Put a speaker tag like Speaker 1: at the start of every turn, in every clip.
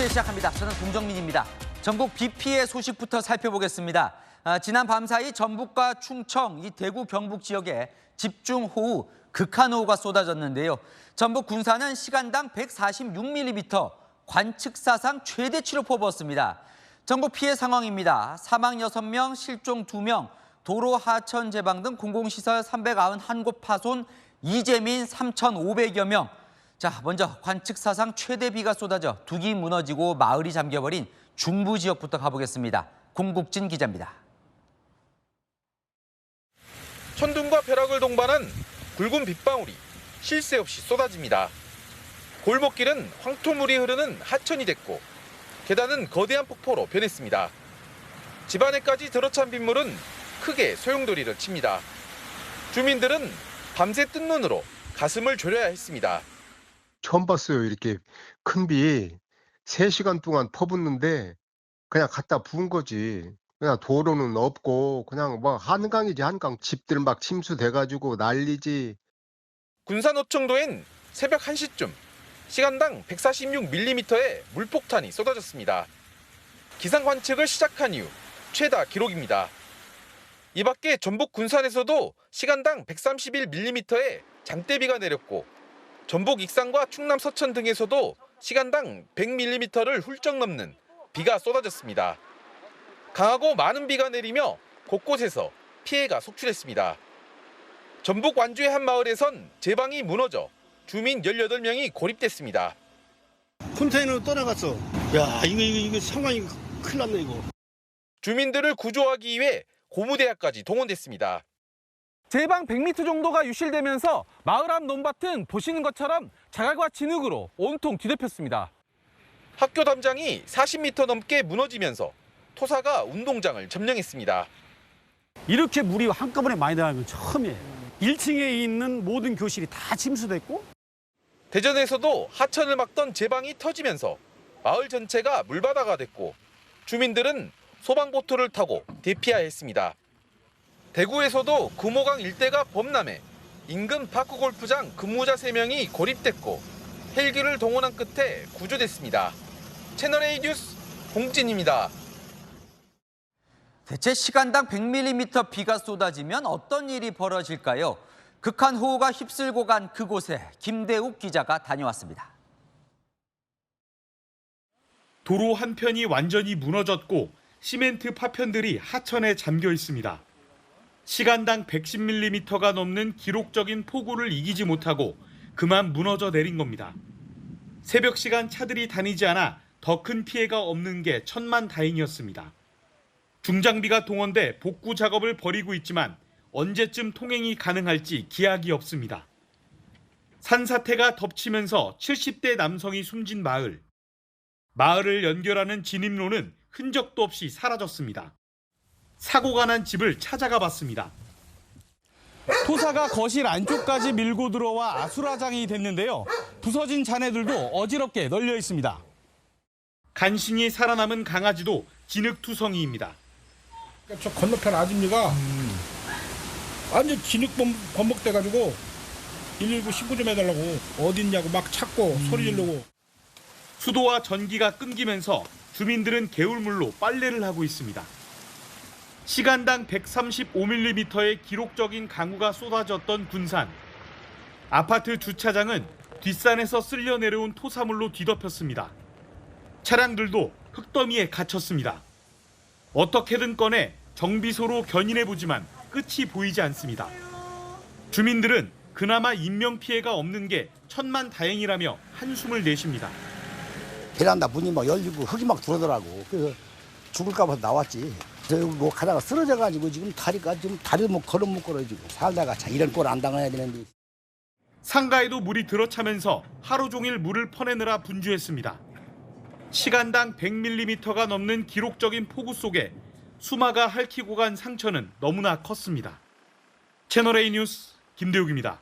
Speaker 1: 오피스텔 시작합니다. 저는 공정민입니다. 전국 비 피해 소식부터 살펴보겠습니다. 지난 밤사이 전북과 충청, 이 대구 경북 지역에 집중호우, 극한호우가 쏟아졌는데요. 전북 군산은 시간당 146mm, 관측사상 최대치로 퍼부었습니다. 전국 피해 상황입니다. 사망 6명, 실종 2명, 도로 하천 제방 등 공공시설 391곳 파손, 이재민 3,500여 명. 자, 먼저 관측 사상 최대 비가 쏟아져 둑이 무너지고 마을이 잠겨버린 중부 지역부터 가보겠습니다. 공국진 기자입니다.
Speaker 2: 천둥과 벼락을 동반한 굵은 빗방울이 쉴 새 없이 쏟아집니다. 골목길은 황토물이 흐르는 하천이 됐고 계단은 거대한 폭포로 변했습니다. 집안에까지 들어찬 빗물은 크게 소용돌이를 칩니다. 주민들은 밤새 뜬 눈으로 가슴을 졸여야 했습니다.
Speaker 3: 처음 봤어요. 이렇게 큰 비 3시간 동안 퍼붓는데 그냥 갖다 부은 거지. 그냥 도로는 없고 그냥 뭐 한강이지 한강. 집들 막 침수돼가지고 난리지.
Speaker 2: 군산 어청도엔 새벽 1시쯤 시간당 146mm의 물폭탄이 쏟아졌습니다. 기상 관측을 시작한 이후 최다 기록입니다. 이 밖에 전북 군산에서도 시간당 131mm의 장대비가 내렸고 전북 익산과 충남 서천 등에서도 시간당 100mm를 훌쩍 넘는 비가 쏟아졌습니다. 강하고 많은 비가 내리며 곳곳에서 피해가 속출했습니다. 전북 완주의 한 마을에선 제방이 무너져 주민 18명이 고립됐습니다.
Speaker 4: 컨테이너 떠나갔어. 야, 이거 상황이 큰일 났네, 이거.
Speaker 2: 주민들을 구조하기 위해 고무대학까지 동원됐습니다.
Speaker 5: 제방 100m 정도가 유실되면서 마을 앞 논밭은 보시는 것처럼 자갈과 진흙으로 온통 뒤덮였습니다.
Speaker 2: 학교 담장이 40m 넘게 무너지면서 토사가 운동장을 점령했습니다.
Speaker 4: 이렇게 물이 한꺼번에 많이 나가면 처음이에요. 1층에 있는 모든 교실이 다 침수됐고.
Speaker 2: 대전에서도 하천을 막던 제방이 터지면서 마을 전체가 물바다가 됐고 주민들은 소방보트를 타고 대피해야 했습니다. 대구에서도 금호강 일대가 범람해 인근 파크골프장 근무자 3명이 고립됐고 헬기를 동원한 끝에 구조됐습니다. 채널A 뉴스 공진입니다.
Speaker 1: 대체 시간당 100mm 비가 쏟아지면 어떤 일이 벌어질까요? 극한호우가 휩쓸고 간 그곳에 김대욱 기자가 다녀왔습니다.
Speaker 6: 도로 한편이 완전히 무너졌고 시멘트 파편들이 하천에 잠겨 있습니다. 시간당 110mm가 넘는 기록적인 폭우를 이기지 못하고 그만 무너져 내린 겁니다. 새벽 시간 차들이 다니지 않아 더 큰 피해가 없는 게 천만다행이었습니다. 중장비가 동원돼 복구 작업을 벌이고 있지만 언제쯤 통행이 가능할지 기약이 없습니다. 산사태가 덮치면서 70대 남성이 숨진 마을. 마을을 연결하는 진입로는 흔적도 없이 사라졌습니다. 사고가 난 집을 찾아가 봤습니다.
Speaker 5: 토사가 거실 안쪽까지 밀고 들어와 아수라장이 됐는데요. 부서진 잔해들도 어지럽게 널려 있습니다.
Speaker 6: 간신히 살아남은 강아지도 진흙투성이입니다.
Speaker 7: 저 건너편 아줌니가 완전 진흙 범벅돼가지고 119 신고 좀 해달라고 어디 있냐고 막 찾고 소리 지르고.
Speaker 6: 수도와 전기가 끊기면서 주민들은 개울물로 빨래를 하고 있습니다. 시간당 135mm의 기록적인 강우가 쏟아졌던 군산. 아파트 주차장은 뒷산에서 쓸려 내려온 토사물로 뒤덮였습니다. 차량들도 흙더미에 갇혔습니다. 어떻게든 꺼내 정비소로 견인해보지만 끝이 보이지 않습니다. 주민들은 그나마 인명피해가 없는 게 천만다행이라며 한숨을 내쉽니다.
Speaker 8: 베란다 문이 막 열리고 흙이 막 들어오더라고. 그래서 죽을까 봐 나왔지. 저 뭐 가다가 쓰러져가지고 지금 다리를 뭐 걸어 못 걸어 지금 살다가 자 이런 꼴 안 당해야 되는데.
Speaker 6: 상가에도 물이 들어차면서 하루 종일 물을 퍼내느라 분주했습니다. 시간당 100mm가 넘는 기록적인 폭우 속에 수마가 핥히고 간 상처는 너무나 컸습니다. 채널A 뉴스 김대욱입니다.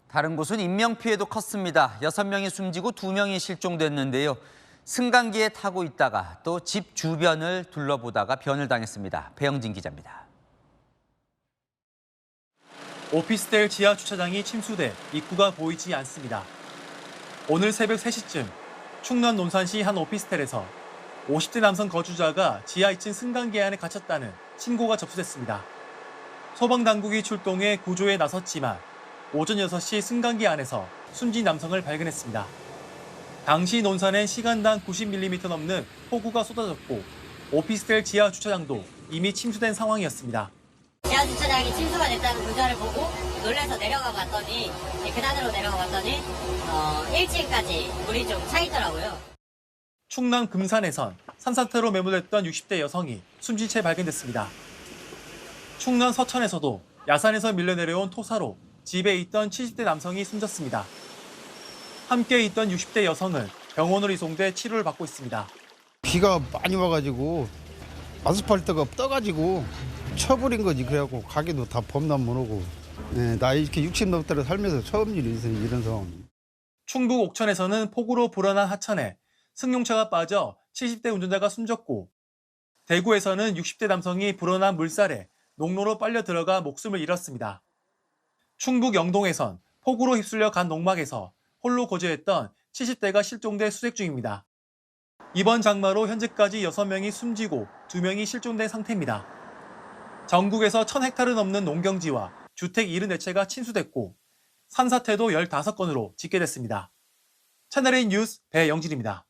Speaker 1: 다른 곳은 인명피해도 컸습니다. 6명이 숨지고 2명이 실종됐는데요. 승강기에 타고 있다가 또 집 주변을 둘러보다가 변을 당했습니다. 배영진 기자입니다.
Speaker 9: 오피스텔 지하 주차장이 침수돼 입구가 보이지 않습니다. 오늘 새벽 3시쯤 충남 논산시 한 오피스텔에서 50대 남성 거주자가 지하 2층 승강기 안에 갇혔다는 신고가 접수됐습니다. 소방당국이 출동해 구조에 나섰지만 오전 6시 승강기 안에서 숨진 남성을 발견했습니다. 당시 논산엔 시간당 90mm 넘는 폭우가 쏟아졌고 오피스텔 지하 주차장도 이미 침수된 상황이었습니다.
Speaker 10: 지하 주차장이 침수가 됐다는 문자를 보고 놀라서 내려가 봤더니 계단으로 내려가 봤더니 1층까지 물이 좀 차 있더라고요.
Speaker 9: 충남 금산에선 산사태로 매몰됐던 60대 여성이 숨진 채 발견됐습니다. 충남 서천에서도 야산에서 밀려내려온 토사로 집에 있던 70대 남성이 숨졌습니다. 함께 있던 60대 여성은 병원으로 이송돼 치료를 받고 있습니다.
Speaker 11: 비가 많이 와가지고 아스팔트가 떠가지고 쳐버린 거지. 그래갖고 가게도 다 범람 못 오고. 네, 나 이렇게 60 넘도록 살면서 처음 일이 이런 상황.
Speaker 9: 충북 옥천에서는 폭우로 불어난 하천에 승용차가 빠져 70대 운전자가 숨졌고 대구에서는 60대 남성이 불어난 물살에 농로로 빨려 들어가 목숨을 잃었습니다. 충북 영동에선 폭우로 휩쓸려 간 농막에서 홀로 거주했던 70대가 실종돼 수색 중입니다. 이번 장마로 현재까지 6명이 숨지고 2명이 실종된 상태입니다. 전국에서 1000헥타르 넘는 농경지와 주택 74채가 침수됐고 산사태도 15건으로 집계됐습니다. 채널A 뉴스 배영진입니다.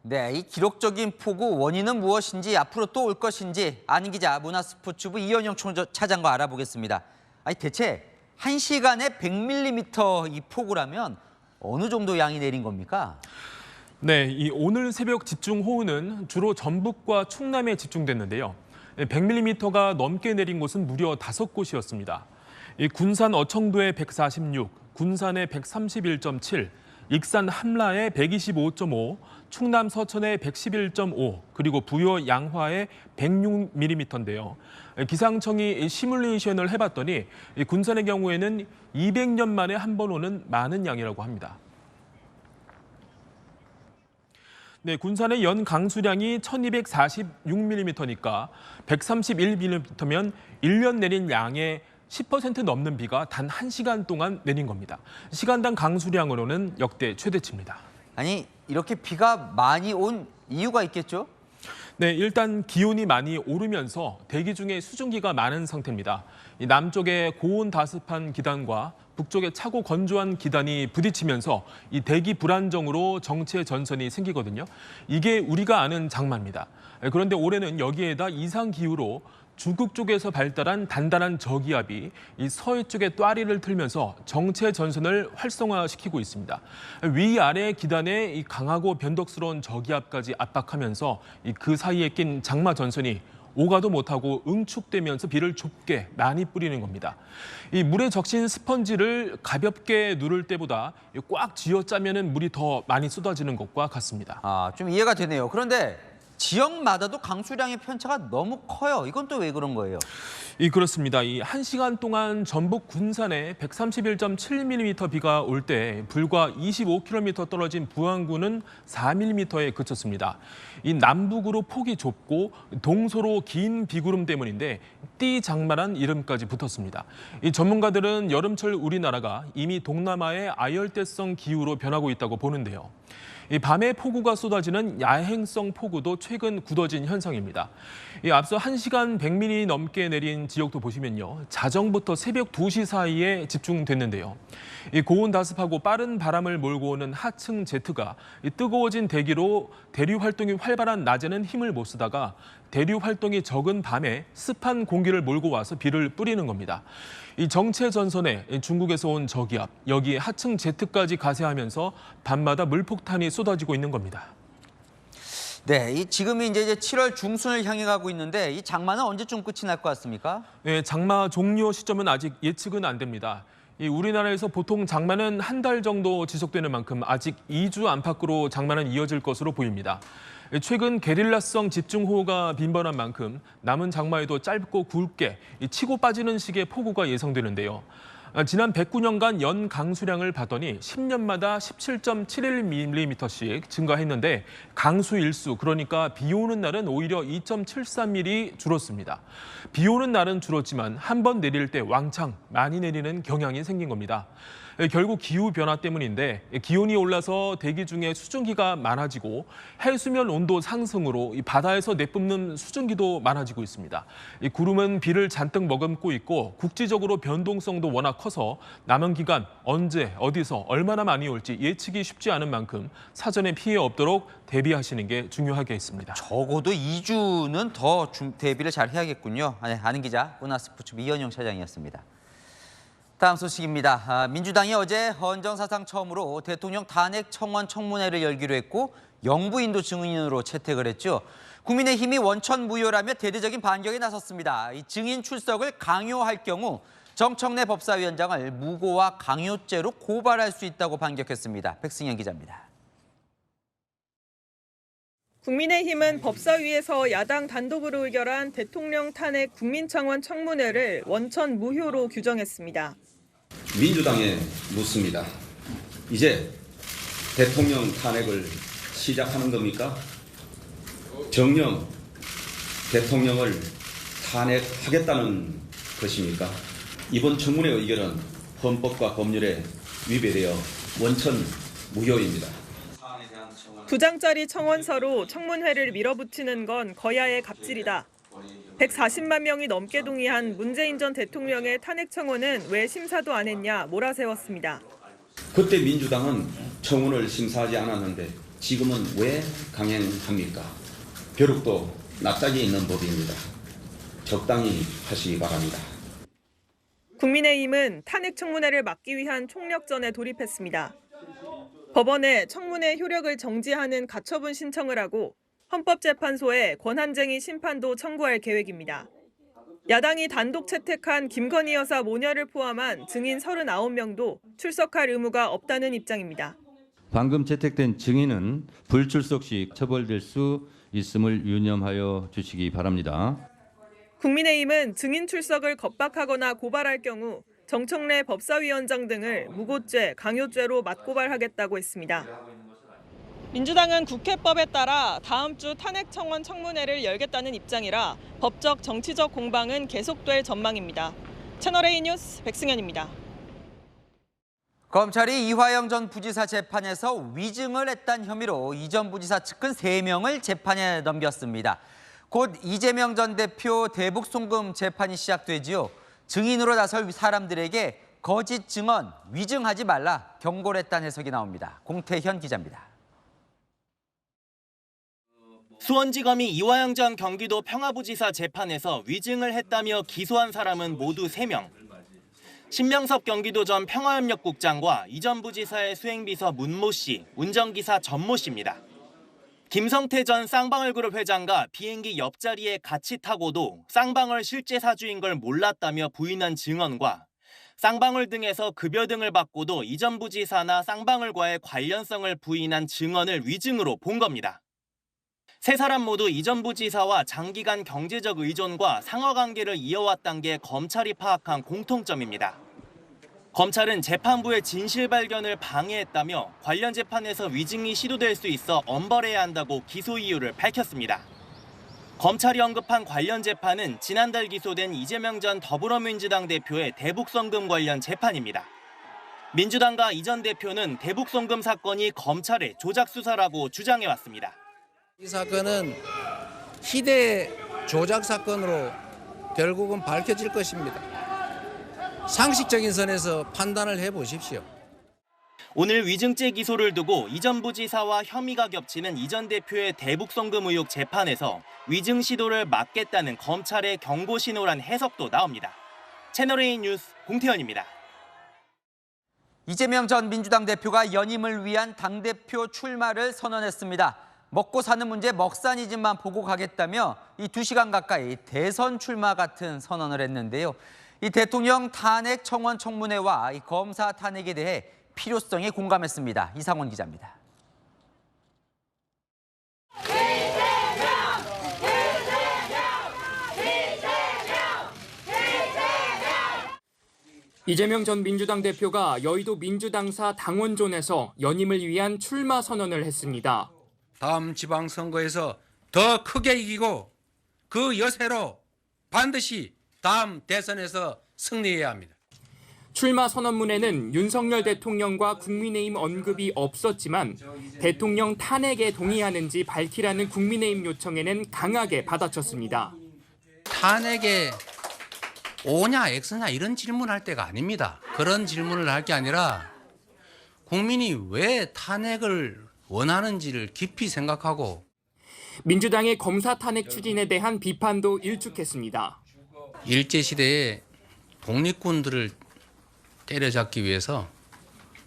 Speaker 1: 네, 이 기록적인 폭우 원인은 무엇인지 앞으로 또 올 것인지 아는 기자 문화스포츠부 이현영 차장과 알아보겠습니다. 아니 대체 1시간에 100mm 이 폭우라면 어느 정도 양이 내린 겁니까?
Speaker 12: 네, 이 오늘 새벽 집중호우는 주로 전북과 충남에 집중됐는데요. 100mm가 넘게 내린 곳은 무려 5곳이었습니다. 이 군산 어청도에 146, 군산에 131.7, 익산 함라에 125.5, 충남 서천에 111.5, 그리고 부여 양화에 106mm인데요. 기상청이 시뮬레이션을 해봤더니 군산의 경우에는 200년 만에 한 번 오는 많은 양이라고 합니다. 네, 군산의 연 강수량이 1246mm니까 131mm면 1년 내린 양의 10% 넘는 비가 단 1시간 동안 내린 겁니다. 시간당 강수량으로는 역대 최대치입니다.
Speaker 1: 아니 이렇게 비가 많이 온 이유가 있겠죠?
Speaker 12: 네, 일단 기온이 많이 오르면서 대기 중에 수증기가 많은 상태입니다. 이 남쪽에 고온 다습한 기단과 북쪽에 차고 건조한 기단이 부딪히면서 이 대기 불안정으로 정체 전선이 생기거든요. 이게 우리가 아는 장마입니다. 그런데 올해는 여기에다 이상 기후로 중국 쪽에서 발달한 단단한 저기압이 이 서해쪽에 또아리를 틀면서 정체 전선을 활성화시키고 있습니다. 위아래 기단에 이 강하고 변덕스러운 저기압까지 압박하면서 그 사이에 낀 장마 전선이 오가도 못하고 응축되면서 비를 좁게 많이 뿌리는 겁니다. 이 물에 적신 스펀지를 가볍게 누를 때보다 꽉 쥐어짜면은 물이 더 많이 쏟아지는 것과 같습니다.
Speaker 1: 아, 좀 이해가 되네요. 그런데 지역마다도 강수량의 편차가 너무 커요. 이건 또 왜 그런 거예요?
Speaker 12: 그렇습니다. 이 1시간 동안 전북 군산에 131.7mm 비가 올 때 불과 25km 떨어진 부안군은 4mm에 그쳤습니다. 이 남북으로 폭이 좁고 동서로 긴 비구름 때문인데 띠장마란 이름까지 붙었습니다. 이 전문가들은 여름철 우리나라가 이미 동남아의 아열대성 기후로 변하고 있다고 보는데요. 이 밤에 폭우가 쏟아지는 야행성 폭우도 최근 굳어진 현상입니다. 앞서 1시간 100mm 넘게 내린 지역도 보시면요. 자정부터 새벽 2시 사이에 집중됐는데요. 고온 다습하고 빠른 바람을 몰고 오는 하층 제트가 뜨거워진 대기로 대류 활동이 활발한 낮에는 힘을 못 쓰다가 대류 활동이 적은 밤에 습한 공기를 몰고 와서 비를 뿌리는 겁니다. 이 정체 전선에 중국에서 온 저기압, 여기에 하층 제트까지 가세하면서 밤마다 물폭탄이 쏟아지고 있는 겁니다.
Speaker 1: 네, 지금이 이제 7월 중순을 향해 가고 있는데 이 장마는 언제쯤 끝이 날 것 같습니까?
Speaker 12: 네, 장마 종료 시점은 아직 예측은 안 됩니다. 우리나라에서 보통 장마는 한 달 정도 지속되는 만큼 아직 2주 안팎으로 장마는 이어질 것으로 보입니다. 최근 게릴라성 집중호우가 빈번한 만큼 남은 장마에도 짧고 굵게 치고 빠지는 식의 폭우가 예상되는데요. 지난 109년간 연 강수량을 봤더니 10년마다 17.71mm씩 증가했는데 강수 일수, 그러니까 비 오는 날은 오히려 2.73mm 줄었습니다. 비 오는 날은 줄었지만 한 번 내릴 때 왕창 많이 내리는 경향이 생긴 겁니다. 결국 기후변화 때문인데 기온이 올라서 대기 중에 수증기가 많아지고 해수면 온도 상승으로 이 바다에서 내뿜는 수증기도 많아지고 있습니다. 이 구름은 비를 잔뜩 머금고 있고 국지적으로 변동성도 워낙 커서 남은 기간 언제 어디서 얼마나 많이 올지 예측이 쉽지 않은 만큼 사전에 피해 없도록 대비하시는 게 중요하겠습니다.
Speaker 1: 적어도 2주는 더 대비를 잘 해야겠군요. 아는 기자 문화스포츠 이현영 차장이었습니다. 다음 소식입니다. 민주당이 어제 헌정사상 처음으로 대통령 탄핵 청원 청문회를 열기로 했고 영부인도 증인으로 채택을 했죠. 국민의힘이 원천 무효라며 대대적인 반격에 나섰습니다. 이 증인 출석을 강요할 경우 정청래 법사위원장을 무고와 강요죄로 고발할 수 있다고 반격했습니다. 백승현 기자입니다.
Speaker 13: 국민의힘은 법사위에서 야당 단독으로 의결한 대통령 탄핵 국민청원 청문회를 원천 무효로 규정했습니다.
Speaker 14: 민주당에 묻습니다. 이제 대통령 탄핵을 시작하는 겁니까? 정녕 대통령을 탄핵하겠다는 것입니까? 이번 청문회 의결은 헌법과 법률에 위배되어 원천 무효입니다.
Speaker 13: 2장짜리 청원서로 청문회를 밀어붙이는 건 거야의 갑질이다. 140만 명이 넘게 동의한 문재인 전 대통령의 탄핵 청원은 왜 심사도 안 했냐 몰아세웠습니다.
Speaker 14: 그때 민주당은 청원을 심사하지 않았는데 지금은 왜 강행합니까? 벼룩도 납작이 있는 법입니다. 적당히 하시기 바랍니다.
Speaker 13: 국민의힘은 탄핵 청문회를 막기 위한 총력전에 돌입했습니다. 법원에 청문회 효력을 정지하는 가처분 신청을 하고 헌법재판소에 권한쟁의 심판도 청구할 계획입니다. 야당이 단독 채택한 김건희 여사 모녀를 포함한 증인 39명도 출석할 의무가 없다는 입장입니다.
Speaker 15: 방금 채택된 증인은 불출석 시 처벌될 수 있음을 유념하여 주시기 바랍니다.
Speaker 13: 국민의힘은 증인 출석을 겁박하거나 고발할 경우 정청래 법사위원장 등을 무고죄, 강요죄로 맞고발하겠다고 했습니다. 민주당은 국회법에 따라 다음 주 탄핵 청원 청문회를 열겠다는 입장이라 법적, 정치적 공방은 계속될 전망입니다. 채널A 뉴스 백승현입니다.
Speaker 1: 검찰이 이화영 전 부지사 재판에서 위증을 했다는 혐의로 이 전 부지사 측근 3명을 재판에 넘겼습니다. 곧 이재명 전 대표 대북 송금 재판이 시작되지요. 증인으로 나설 사람들에게 거짓 증언, 위증하지 말라 경고를 했다는 해석이 나옵니다. 공태현 기자입니다.
Speaker 16: 수원지검이 이화영 전 경기도 평화부지사 재판에서 위증을 했다며 기소한 사람은 모두 3명. 신명섭 경기도전 평화협력국장과 이 전 부지사의 수행비서 문모 씨, 운전기사 전모 씨입니다. 김성태 전 쌍방울그룹 회장과 비행기 옆자리에 같이 타고도 쌍방울 실제 사주인 걸 몰랐다며 부인한 증언과 쌍방울 등에서 급여 등을 받고도 이 전 부지사나 쌍방울과의 관련성을 부인한 증언을 위증으로 본 겁니다. 세 사람 모두 이 전 부지사와 장기간 경제적 의존과 상하관계를 이어왔다는 게 검찰이 파악한 공통점입니다. 검찰은 재판부의 진실 발견을 방해했다며 관련 재판에서 위증이 시도될 수 있어 엄벌해야 한다고 기소 이유를 밝혔습니다. 검찰이 언급한 관련 재판은 지난달 기소된 이재명 전 더불어민주당 대표의 대북송금 관련 재판입니다. 민주당과 이 전 대표는 대북송금 사건이 검찰의 조작 수사라고 주장해왔습니다.
Speaker 17: 이 사건은 희대 조작 사건으로 결국은 밝혀질 것입니다. 상식적인 선에서 판단을 해보십시오.
Speaker 16: 오늘 위증죄 기소를 두고 이 전 부지사와 혐의가 겹치는 이 전 대표의 대북송금 의혹 재판에서 위증 시도를 막겠다는 검찰의 경고 신호란 해석도 나옵니다. 채널A 뉴스 공태현입니다.
Speaker 1: 이재명 전 민주당 대표가 연임을 위한 당대표 출마를 선언했습니다. 먹고 사는 문제 먹사니즘만 보고 가겠다며 이 2시간 가까이 대선 출마 같은 선언을 했는데요. 이 대통령 탄핵 청원 청문회와 이 검사 탄핵에 대해 필요성에 공감했습니다. 이상원 기자입니다.
Speaker 18: 이재명 전 민주당 대표가 여의도 민주당사 당원존에서 연임을 위한 출마 선언을 했습니다.
Speaker 19: 다음 지방선거에서 더 크게 이기고 그 여세로 반드시 다음 대선에서 승리해야 합니다.
Speaker 18: 출마 선언문에는 윤석열 대통령과 국민의힘 언급이 없었지만 대통령 탄핵에 동의하는지 밝히라는 국민의힘 요청에는 강하게 받아쳤습니다.
Speaker 19: 탄핵에 O냐 X냐 이런 질문할 때가 아닙니다. 그런 질문을 할 게 아니라 국민이 왜 탄핵을 원하는지를 깊이 생각하고
Speaker 18: 민주당의 검사 탄핵 추진에 대한 비판도 일축했습니다.
Speaker 19: 일제시대에 독립군들을 때려잡기 위해서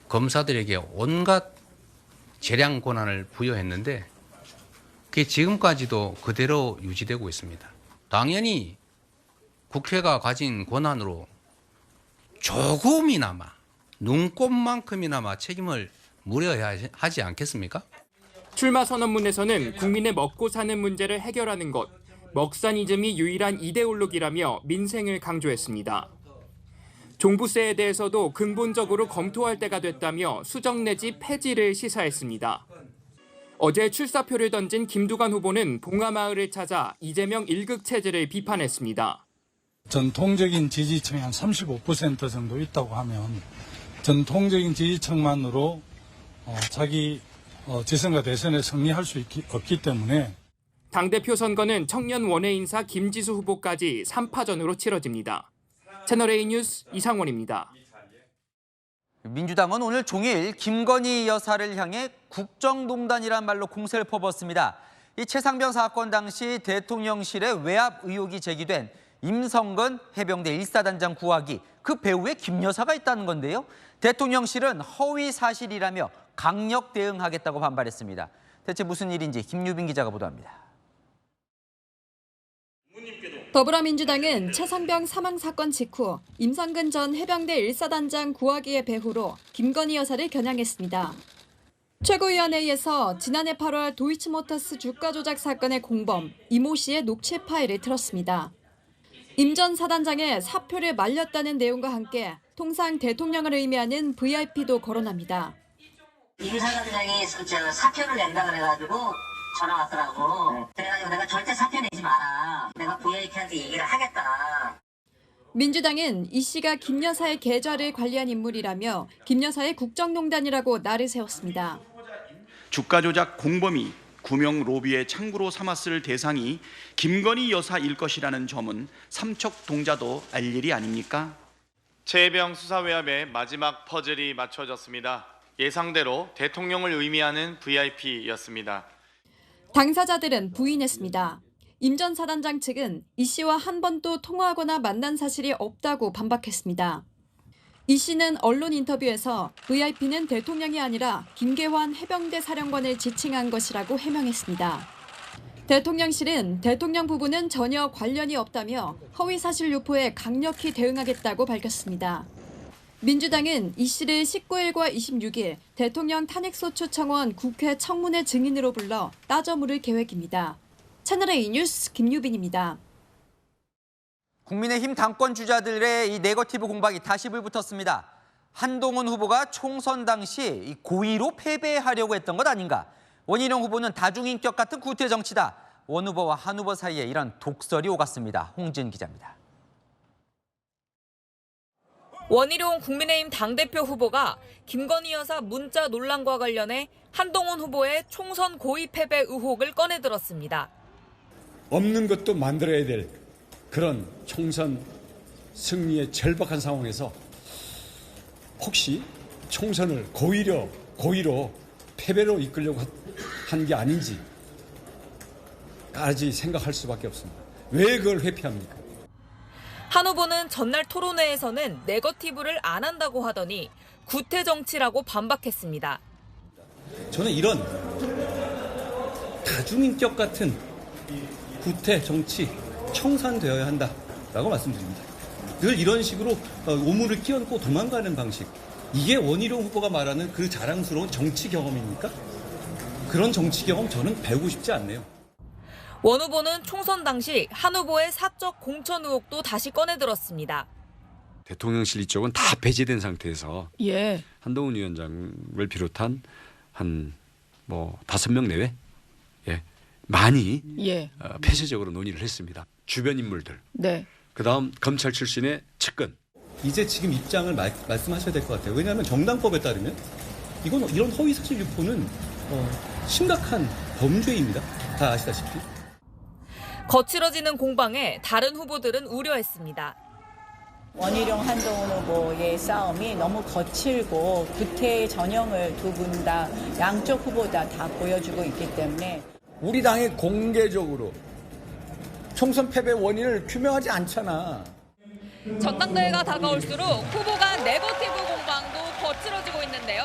Speaker 19: 검사들에게 온갖 재량 권한을 부여했는데 그게 지금까지도 그대로 유지되고 있습니다. 당연히 국회가 가진 권한으로 조금이나마 눈꼽만큼이나마 책임을 물어야 하지 않겠습니까?
Speaker 18: 출마 선언문에서는 국민의 먹고 사는 문제를 해결하는 것, 먹사니즘이 유일한 이데올로기라며 민생을 강조했습니다. 종부세에 대해서도 근본적으로 검토할 때가 됐다며 수정 내지 폐지를 시사했습니다. 어제 출사표를 던진 김두관 후보는 봉하마을을 찾아 이재명 일극 체제를 비판했습니다.
Speaker 20: 전통적인 지지층이 한 35% 정도 있다고 하면 전통적인 지지층만으로 자기 지선과 대선에 승리할 수 없기 때문에
Speaker 18: 당대표 선거는 청년 원외 인사 김지수 후보까지 3파전으로 치러집니다. 채널A 뉴스 이상원입니다.
Speaker 1: 민주당은 오늘 종일 김건희 여사를 향해 국정농단이란 말로 공세를 퍼붓습니다. 이 최상병 사건 당시 대통령실에 외압 의혹이 제기된 임성근 해병대 1사단장 구하기, 그 배후에 김 여사가 있다는 건데요. 대통령실은 허위 사실이라며 강력 대응하겠다고 반발했습니다. 대체 무슨 일인지 김유빈 기자가 보도합니다.
Speaker 21: 더불어민주당은 최상병 사망 사건 직후 임성근 전 해병대 1사단장 구하기의 배후로 김건희 여사를 겨냥했습니다. 최고위원회에서 지난해 8월 도이치모터스 주가 조작 사건의 공범 이모 씨의 녹취 파일을 틀었습니다. 임 전 사단장의 사표를 말렸다는 내용과 함께 통상 대통령을 의미하는 VIP도 거론합니다.
Speaker 10: 임 사단장이 사표를 낸다 그래가지고 전화 왔더라고. 그래가지고 내가 절대 사표 내지 마라. 내가 VIP한테 얘기를 하겠다.
Speaker 21: 민주당은 이 씨가 김 여사의 계좌를 관리한 인물이라며 김 여사의 국정농단이라고 날을 세웠습니다.
Speaker 22: 주가 조작 공범이 구명 로비의 창구로 삼았을 대상이 김건희 여사일 것이라는 점은 삼척동자도 알 일이 아닙니까?
Speaker 23: 최해병 수사 외압의 마지막 퍼즐이 맞춰졌습니다. 예상대로 대통령을 의미하는 VIP였습니다.
Speaker 21: 당사자들은 부인했습니다. 임 전 사단장 측은 이 씨와 한 번도 통화하거나 만난 사실이 없다고 반박했습니다. 이 씨는 언론 인터뷰에서 VIP는 대통령이 아니라 김계환 해병대 사령관을 지칭한 것이라고 해명했습니다. 대통령실은 대통령 부부는 전혀 관련이 없다며 허위사실 유포에 강력히 대응하겠다고 밝혔습니다. 민주당은 이 씨를 19일과 26일 대통령 탄핵소추 청원 국회 청문회 증인으로 불러 따져 물을 계획입니다. 채널A 뉴스 김유빈입니다.
Speaker 1: 국민의힘 당권 주자들의 이 네거티브 공방이 다시 불붙었습니다. 한동훈 후보가 총선 당시 고의로 패배하려고 했던 것 아닌가. 원희룡 후보는 다중인격 같은 구태 정치다. 원 후보와 한 후보 사이에 이런 독설이 오갔습니다. 홍진 기자입니다.
Speaker 13: 원희룡 국민의힘 당대표 후보가 김건희 여사 문자 논란과 관련해 한동훈 후보의 총선 고의 패배 의혹을 꺼내들었습니다.
Speaker 4: 없는 것도 만들어야 될 그런 총선 승리의 절박한 상황에서 혹시 총선을 고의로 패배로 이끌려고 한 게 아닌지까지 생각할 수밖에 없습니다. 왜 그걸 회피합니까?
Speaker 13: 한 후보는 전날 토론회에서는 네거티브를 안 한다고 하더니 구태 정치라고 반박했습니다.
Speaker 24: 저는 이런 다중인격 같은 구태 정치 청산되어야 한다라고 말씀드립니다. 늘 이런 식으로 오물을 끼얹고 도망가는 방식. 이게 원희룡 후보가 말하는 그 자랑스러운 정치 경험입니까? 그런 정치 경험 저는 배우고 싶지 않네요.
Speaker 13: 원 후보는 총선 당시 한 후보의 사적 공천 의혹도 다시 꺼내들었습니다.
Speaker 2: 대통령실 이쪽은 다 배제된 상태에서
Speaker 3: 예.
Speaker 2: 한동훈 위원장을 비롯한 한 뭐 5명 내외 많이
Speaker 3: 예.
Speaker 2: 폐쇄적으로 논의를 했습니다. 주변 인물들.
Speaker 3: 네.
Speaker 2: 그다음 검찰 출신의 측근.
Speaker 24: 이제 지금 입장을 말씀하셔야 될 것 같아요. 왜냐하면 정당법에 따르면 이런 허위 사실 유포는 심각한 범죄입니다. 다 아시다시피.
Speaker 13: 거칠어지는 공방에 다른 후보들은 우려했습니다.
Speaker 5: 원희룡 한동훈 후보의 싸움이 너무 거칠고 구태의 전형을 두 분 다 양쪽 후보 다 보여주고 있기 때문에
Speaker 7: 우리 당이 공개적으로 총선 패배 원인을 규명하지 않잖아.
Speaker 13: 전당대회가 다가올수록 후보가 네거티브 공방도 거칠어지고 있는데요.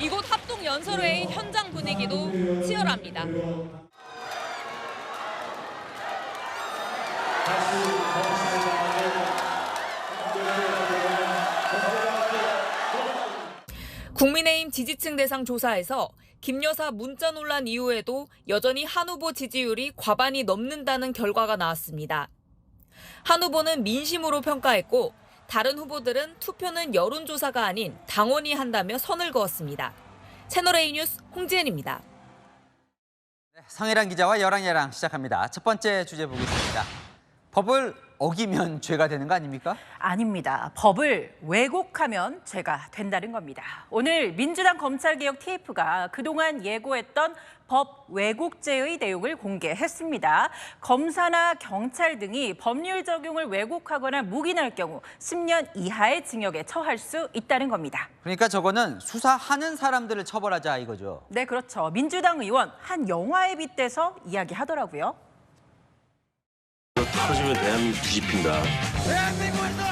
Speaker 13: 이곳 합동연설회의 현장 분위기도 치열합니다. 국민의힘 지지층 대상 조사에서 김 여사 문자 논란 이후에도 여전히 한 후보 지지율이 과반이 넘는다는 결과가 나왔습니다. 한 후보는 민심으로 평가했고 다른 후보들은 투표는 여론조사가 아닌 당원이 한다며 선을 그었습니다. 채널A 뉴스 홍지은입니다.
Speaker 1: 상혜란 기자와 여랑야랑 시작합니다. 첫 번째 주제 보겠습니다. 법을 어기면 죄가 되는 거 아닙니까?
Speaker 25: 아닙니다. 법을 왜곡하면 죄가 된다는 겁니다. 오늘 민주당 검찰개혁 TF가 그동안 예고했던 법 왜곡죄의 내용을 공개했습니다. 검사나 경찰 등이 법률 적용을 왜곡하거나 묵인할 경우 10년 이하의 징역에 처할 수 있다는 겁니다.
Speaker 1: 그러니까 저거는 수사하는 사람들을 처벌하자 이거죠.
Speaker 25: 네, 그렇죠. 민주당 의원 한 영화에 빗대서 이야기하더라고요.
Speaker 26: 터지면 대한민국 뒤집힌다.
Speaker 27: 대한민국에서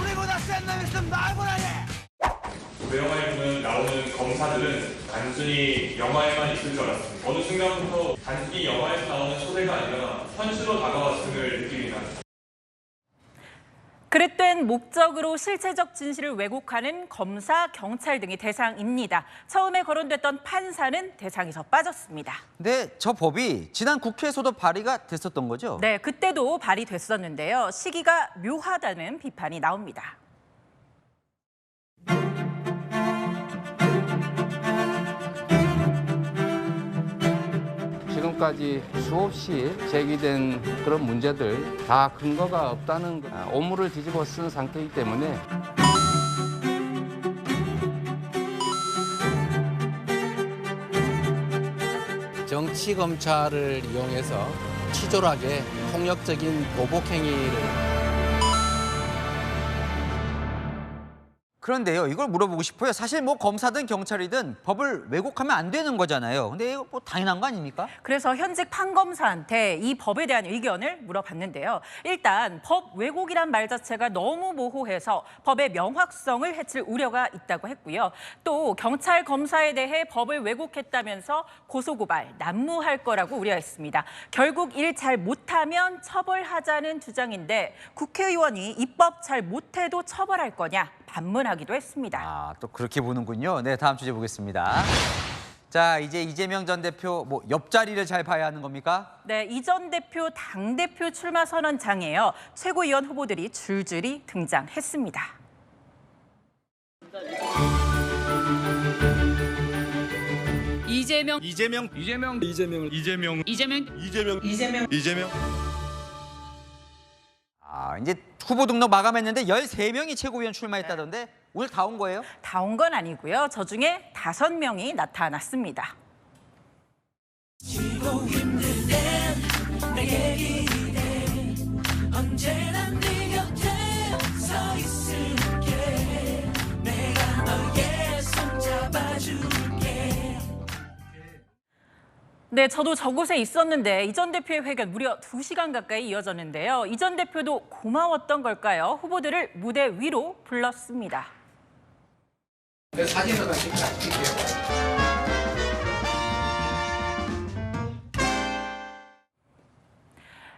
Speaker 27: 우리보다 센 놈 있으면 말 못하게.
Speaker 28: 그 영화에 보면 나오는 검사들은 단순히 영화에만 있을 줄 알았습니다. 어느 순간부터 단순히 영화에서 나오는 소재가 아니라 현실로 다가왔음을 느끼게 합니다.
Speaker 25: 그릇된 목적으로 실체적 진실을 왜곡하는 검사, 경찰 등이 대상입니다. 처음에 거론됐던 판사는 대상에서 빠졌습니다.
Speaker 1: 근데 저 법이 지난 국회에서도 발의가 됐었던 거죠?
Speaker 25: 네, 그때도 발의됐었는데요. 시기가 묘하다는 비판이 나옵니다.
Speaker 29: 지금까지 수없이 제기된 그런 문제들 다 근거가 없다는 오물을 뒤집어 쓴 상태이기 때문에 정치 검찰을 이용해서 치졸하게 폭력적인 보복 행위를
Speaker 1: 그런데요, 이걸 물어보고 싶어요. 사실 뭐 검사든 경찰이든 법을 왜곡하면 안 되는 거잖아요. 근데 이거 뭐 당연한 거 아닙니까?
Speaker 25: 그래서 현직 판검사한테 이 법에 대한 의견을 물어봤는데요. 일단 법 왜곡이란 말 자체가 너무 모호해서 법의 명확성을 해칠 우려가 있다고 했고요. 또 경찰 검사에 대해 법을 왜곡했다면서 고소고발, 난무할 거라고 우려했습니다. 결국 일 잘 못하면 처벌하자는 주장인데 국회의원이 입법 잘 못해도 처벌할 거냐? 반문하기도 했습니다.
Speaker 1: 아, 또 그렇게 보는군요. 네, 다음 주제 보겠습니다. 자, 이제 이재명 전 대표 뭐 옆자리를 잘 봐야 하는 겁니까?
Speaker 25: 네, 이 전 대표 당대표 출마 선언장에요. 최고위원 후보들이 줄줄이 등장했습니다.
Speaker 1: 이재명. 아, 이제 후보 등록 마감했는데 13명이 최고위원 출마했다던데 오늘 다 온 거예요?
Speaker 25: 다 온 건 아니고요. 저 중에 5명이 나타났습니다.
Speaker 27: 언제나 네 곁에 서 있을게. 내가 너의 손 잡아줄게.
Speaker 25: 네, 저도 저곳에 있었는데 이 전 대표의 회견 무려 2시간 가까이 이어졌는데요. 이 전 대표도 고마웠던 걸까요? 후보들을 무대 위로 불렀습니다.
Speaker 27: 사진을 같이 찍게요.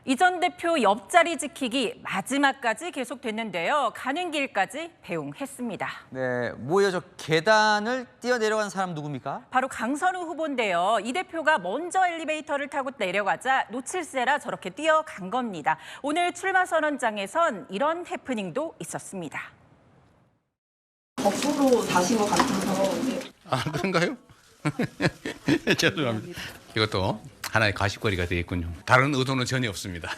Speaker 25: 이 전 대표 옆자리 지키기 마지막까지 계속됐는데요. 가는 길까지 배웅했습니다.
Speaker 1: 네, 뭐예요? 저 계단을 뛰어내려간 사람 누굽니까?
Speaker 25: 바로 강선우 후보인데요. 이 대표가 먼저 엘리베이터를 타고 내려가자 놓칠세라 저렇게 뛰어간 겁니다. 오늘 출마 선언장에선 이런 해프닝도 있었습니다.
Speaker 3: 거꾸로 다신 것 같아서.
Speaker 19: 아, 그런가요? 죄송합니다. 이것도 하나의 가십거리가 되겠군요. 다른 의도는 전혀 없습니다.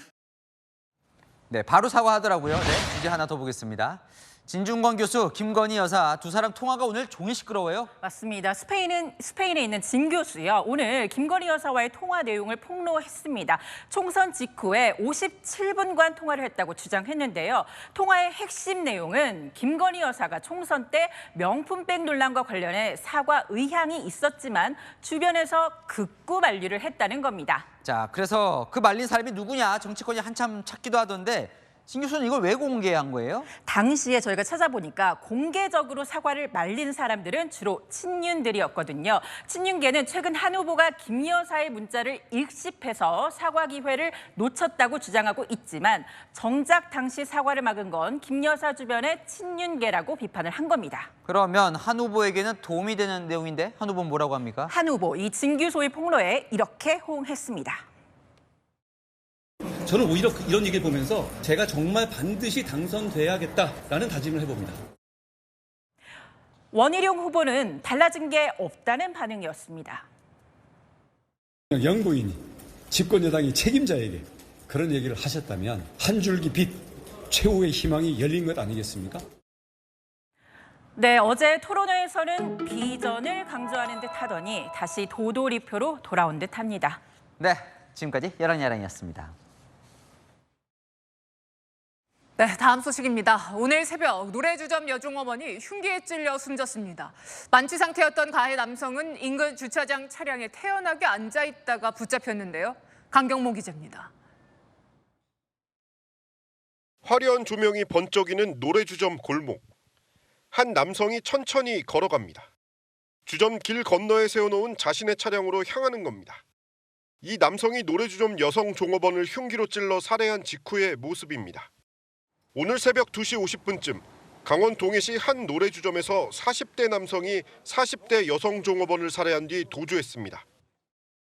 Speaker 1: 네, 바로 사과하더라고요. 네, 주제 하나 더 보겠습니다. 진중권 교수, 김건희 여사 두 사람 통화가 오늘 종일 시끄러워요.
Speaker 25: 맞습니다. 스페인에 있는 진 교수요. 오늘 김건희 여사와의 통화 내용을 폭로했습니다. 총선 직후에 57분간 통화를 했다고 주장했는데요. 통화의 핵심 내용은 김건희 여사가 총선 때 명품백 논란과 관련해 사과 의향이 있었지만 주변에서 극구 만류를 했다는 겁니다.
Speaker 1: 자, 그래서 그 말린 사람이 누구냐 정치권이 한참 찾기도 하던데 진 교수는 이걸 왜 공개한 거예요?
Speaker 25: 당시에 저희가 찾아보니까 공개적으로 사과를 말린 사람들은 주로 친윤들이었거든요. 친윤계는 최근 한 후보가 김 여사의 문자를 읽씹해서 사과 기회를 놓쳤다고 주장하고 있지만 정작 당시 사과를 막은 건 김 여사 주변의 친윤계라고 비판을 한 겁니다.
Speaker 1: 그러면 한 후보에게는 도움이 되는 내용인데 한 후보는 뭐라고 합니까?
Speaker 25: 한 후보, 이 진 교수의 폭로에 이렇게 호응했습니다.
Speaker 24: 저는 오히려 이런 얘기를 보면서 제가 정말 반드시 당선돼야겠다라는 다짐을 해봅니다.
Speaker 25: 원희룡 후보는 달라진 게 없다는 반응이었습니다.
Speaker 7: 영부인이 집권 여당이 책임자에게 그런 얘기를 하셨다면 한 줄기 빛, 최후의 희망이 열린 것 아니겠습니까?
Speaker 25: 네, 어제 토론회에서는 비전을 강조하는 듯 하더니 다시 도돌이표로 돌아온 듯 합니다.
Speaker 1: 네, 지금까지 야랑야랑이었습니다.
Speaker 6: 네, 다음 소식입니다. 오늘 새벽 노래주점 여중어머니 흉기에 찔려 숨졌습니다. 만취 상태였던 가해 남성은 인근 주차장 차량에 태연하게 앉아있다가 붙잡혔는데요. 강경모 기자입니다.
Speaker 8: 화려한 조명이 번쩍이는 노래주점 골목. 한 남성이 천천히 걸어갑니다. 주점 길 건너에 세워놓은 자신의 차량으로 향하는 겁니다. 이 남성이 노래주점 여성 종업원을 흉기로 찔러 살해한 직후의 모습입니다. 오늘 새벽 2시 50분쯤 강원 동해시 한 노래주점에서 40대 남성이 40대 여성 종업원을 살해한 뒤 도주했습니다.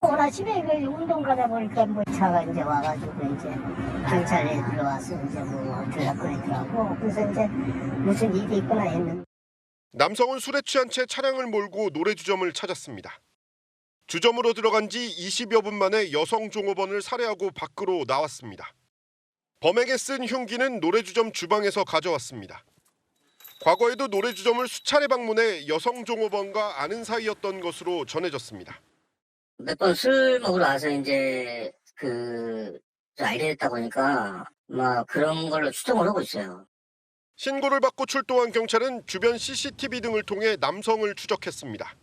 Speaker 10: 오늘 아침에 운동 가다 보니까 차가 이제 와가지고 이제 경찰에 들어와서 이제 조작거리더라고. 그래서 이제 무슨 일이 있구나 했는데.
Speaker 8: 남성은 술에 취한 채 차량을 몰고 노래주점을 찾았습니다. 주점으로 들어간 지 20여 분 만에 여성 종업원을 살해하고 밖으로 나왔습니다. 범에게 쓴 흉기는 노래주점 주방에서 가져왔습니다. 과거에도 노래주점을 수차례 방문해 여성 종업원과 아는 사이였던 것으로 전해졌습니다.
Speaker 10: 몇 번 술 먹으러 와서 이제 알게 됐다 보니까 막 그런 걸로 추정을 하고 있어요.
Speaker 8: 신고를 받고 출동한 경찰은 주변 CCTV 등을 통해 남성을 추적했습니다.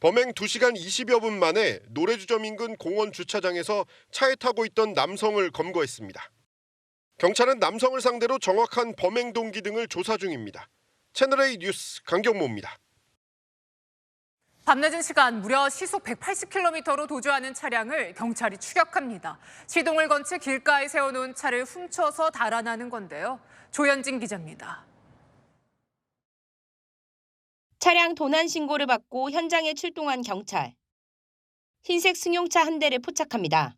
Speaker 8: 범행 2시간 20여 분 만에 노래주점 인근 공원 주차장에서 차에 타고 있던 남성을 검거했습니다. 경찰은 남성을 상대로 정확한 범행 동기 등을 조사 중입니다. 채널A 뉴스 강경모입니다.
Speaker 6: 밤늦은 시간 무려 시속 180km로 도주하는 차량을 경찰이 추격합니다. 시동을 건 채 길가에 세워놓은 차를 훔쳐서 달아나는 건데요. 조현진 기자입니다.
Speaker 9: 차량 도난 신고를 받고 현장에 출동한 경찰. 흰색 승용차 한 대를 포착합니다.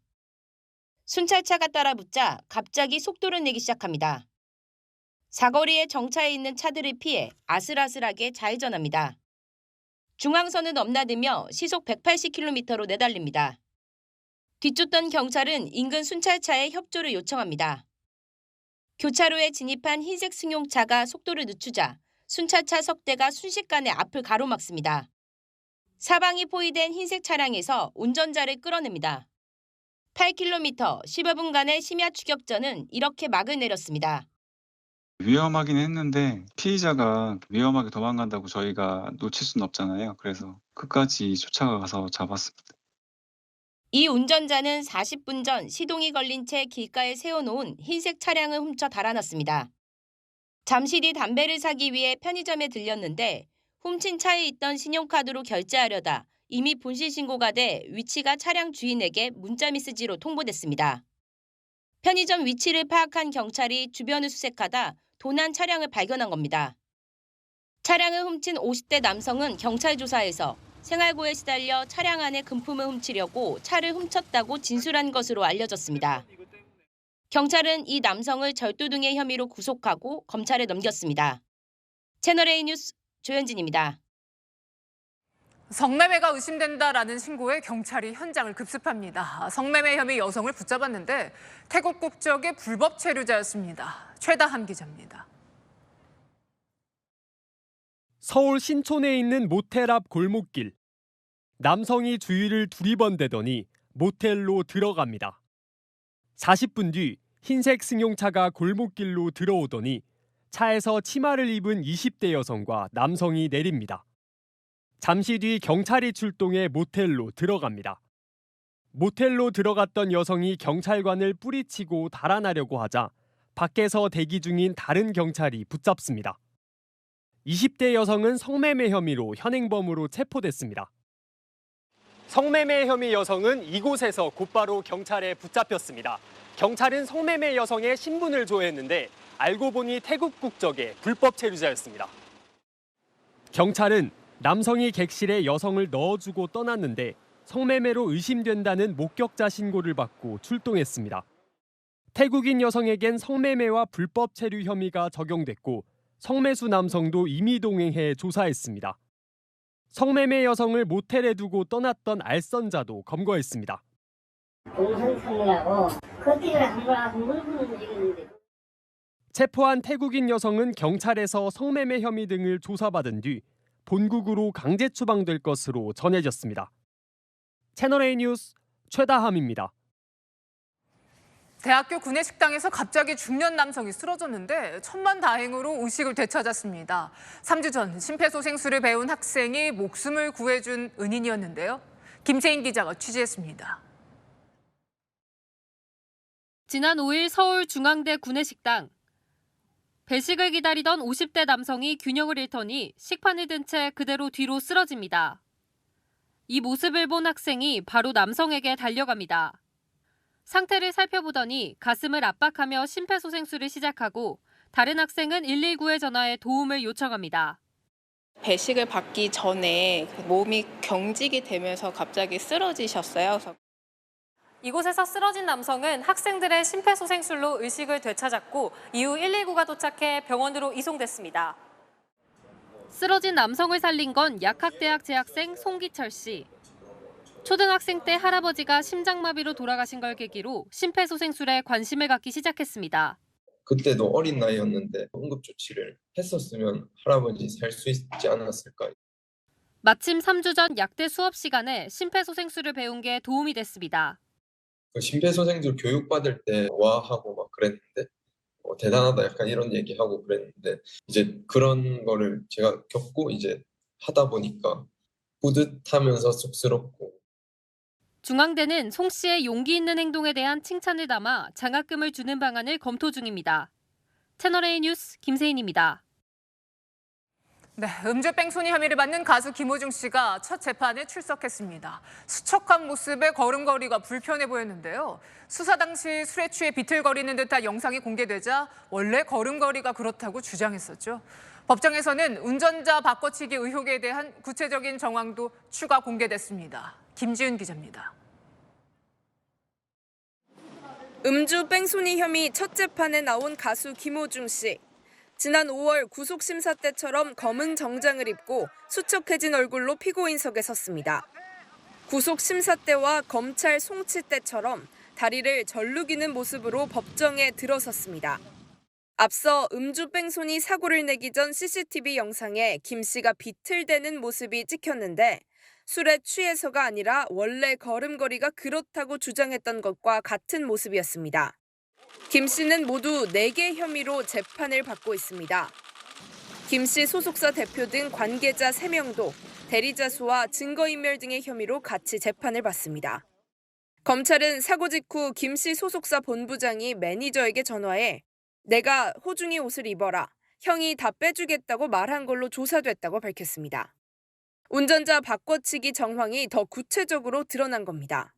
Speaker 9: 순찰차가 따라붙자 갑자기 속도를 내기 시작합니다. 사거리에 정차해 있는 차들을 피해 아슬아슬하게 좌회전합니다. 중앙선을 넘나들며 시속 180km로 내달립니다. 뒤쫓던 경찰은 인근 순찰차에 협조를 요청합니다. 교차로에 진입한 흰색 승용차가 속도를 늦추자 순찰차 석 대가 순식간에 앞을 가로막습니다. 사방이 포위된 흰색 차량에서 운전자를 끌어냅니다. 8km 10여 분간의 심야 추격전은 이렇게 막을 내렸습니다.
Speaker 11: 위험하긴 했는데 피의자가 위험하게 도망간다고 저희가 놓칠 수는 없잖아요. 그래서 끝까지 쫓아가서 잡았습니다.
Speaker 9: 이 운전자는 40분 전 시동이 걸린 채 길가에 세워놓은 흰색 차량을 훔쳐 달아났습니다. 잠시 뒤 담배를 사기 위해 편의점에 들렸는데 훔친 차에 있던 신용카드로 결제하려다 이미 본실 신고가 돼 위치가 차량 주인에게 문자 메시지로 통보됐습니다. 편의점 위치를 파악한 경찰이 주변을 수색하다 도난 차량을 발견한 겁니다. 차량을 훔친 50대 남성은 경찰 조사에서 생활고에 시달려 차량 안에 금품을 훔치려고 차를 훔쳤다고 진술한 것으로 알려졌습니다. 경찰은 이 남성을 절도 등의 혐의로 구속하고 검찰에 넘겼습니다. 채널A 뉴스 조현진입니다.
Speaker 6: 성매매가 의심된다라는 신고에 경찰이 현장을 급습합니다. 성매매 혐의 여성을 붙잡았는데 태국 국적의 불법 체류자였습니다. 최다함 기자입니다.
Speaker 12: 서울 신촌에 있는 모텔 앞 골목길. 남성이 주위를 두리번대더니 모텔로 들어갑니다. 40분 뒤 흰색 승용차가 골목길로 들어오더니 차에서 치마를 입은 20대 여성과 남성이 내립니다. 잠시 뒤 경찰이 출동해 모텔로 들어갑니다. 모텔로 들어갔던 여성이 경찰관을 뿌리치고 달아나려고 하자 밖에서 대기 중인 다른 경찰이 붙잡습니다. 20대 여성은 성매매 혐의로 현행범으로 체포됐습니다. 성매매 혐의 여성은 이곳에서 곧바로 경찰에 붙잡혔습니다. 경찰은 성매매 여성의 신분을 조회했는데 알고 보니 태국 국적의 불법 체류자였습니다. 경찰은 남성이 객실에 여성을 넣어주고 떠났는데 성매매로 의심된다는 목격자 신고를 받고 출동했습니다. 태국인 여성에겐 성매매와 불법 체류 혐의가 적용됐고 성매수 남성도 임의동행해 조사했습니다. 성매매 여성을 모텔에 두고 떠났던 알선자도 검거했습니다.
Speaker 10: 동선상이라고 커피를 한 물건 움직이는데.
Speaker 12: 체포한 태국인 여성은 경찰에서 성매매 혐의 등을 조사받은 뒤 본국으로 강제 추방될 것으로 전해졌습니다. 채널A 뉴스 최다함입니다.
Speaker 6: 대학교 구내식당에서 갑자기 중년 남성이 쓰러졌는데 천만다행으로 의식을 되찾았습니다. 3주 전 심폐소생술을 배운 학생이 목숨을 구해준 은인이었는데요. 김세인 기자가 취재했습니다.
Speaker 14: 지난 5일 서울 중앙대 구내식당. 배식을 기다리던 50대 남성이 균형을 잃더니 식판을 든 채 그대로 뒤로 쓰러집니다. 이 모습을 본 학생이 바로 남성에게 달려갑니다. 상태를 살펴보더니 가슴을 압박하며 심폐소생술을 시작하고 다른 학생은 119에 전화해 도움을 요청합니다.
Speaker 15: 배식을 받기 전에 몸이 경직이 되면서 갑자기 쓰러지셨어요.
Speaker 14: 이곳에서 쓰러진 남성은 학생들의 심폐소생술로 의식을 되찾았고 이후 119가 도착해 병원으로 이송됐습니다. 쓰러진 남성을 살린 건 약학대학 재학생 송기철 씨. 초등학생 때 할아버지가 심장마비로 돌아가신 걸 계기로 심폐소생술에 관심을 갖기 시작했습니다.
Speaker 16: 그때도 어린 나이였는데 응급조치를 했었으면 할아버지 살 수 있지 않았을까.
Speaker 14: 마침 3주 전 약대 수업 시간에 심폐소생술을 배운 게 도움이 됐습니다.
Speaker 16: 심폐소생술 교육받을 때 와 하고 막 그랬는데 대단하다 약간 이런 얘기하고 그랬는데 이제 그런 거를 제가 겪고 이제 하다 보니까 뿌듯하면서 쑥스럽고.
Speaker 14: 중앙대는 송 씨의 용기 있는 행동에 대한 칭찬을 담아 장학금을 주는 방안을 검토 중입니다. 채널A 뉴스 김세인입니다.
Speaker 6: 네, 음주 뺑소니 혐의를 받는 가수 김호중 씨가 첫 재판에 출석했습니다. 수척한 모습에 걸음걸이가 불편해 보였는데요. 수사 당시 술에 취해 비틀거리는 듯한 영상이 공개되자 원래 걸음걸이가 그렇다고 주장했었죠. 법정에서는 운전자 바꿔치기 의혹에 대한 구체적인 정황도 추가 공개됐습니다. 김지윤 기자입니다.
Speaker 17: 음주 뺑소니 혐의 첫 재판에 나온 가수 김호중 씨. 지난 5월 구속심사 때처럼 검은 정장을 입고 수척해진 얼굴로 피고인석에 섰습니다. 구속심사 때와 검찰 송치 때처럼 다리를 절룩이는 모습으로 법정에 들어섰습니다. 앞서 음주 뺑소니 사고를 내기 전 CCTV 영상에 김 씨가 비틀대는 모습이 찍혔는데 술에 취해서가 아니라 원래 걸음걸이가 그렇다고 주장했던 것과 같은 모습이었습니다. 김 씨는 모두 4개 혐의로 재판을 받고 있습니다. 김 씨 소속사 대표 등 관계자 3명도 대리자 수와 증거인멸 등의 혐의로 같이 재판을 받습니다. 검찰은 사고 직후 김 씨 소속사 본부장이 매니저에게 전화해 내가 호중이 옷을 입어라, 형이 다 빼주겠다고 말한 걸로 조사됐다고 밝혔습니다. 운전자 바꿔치기 정황이 더 구체적으로 드러난 겁니다.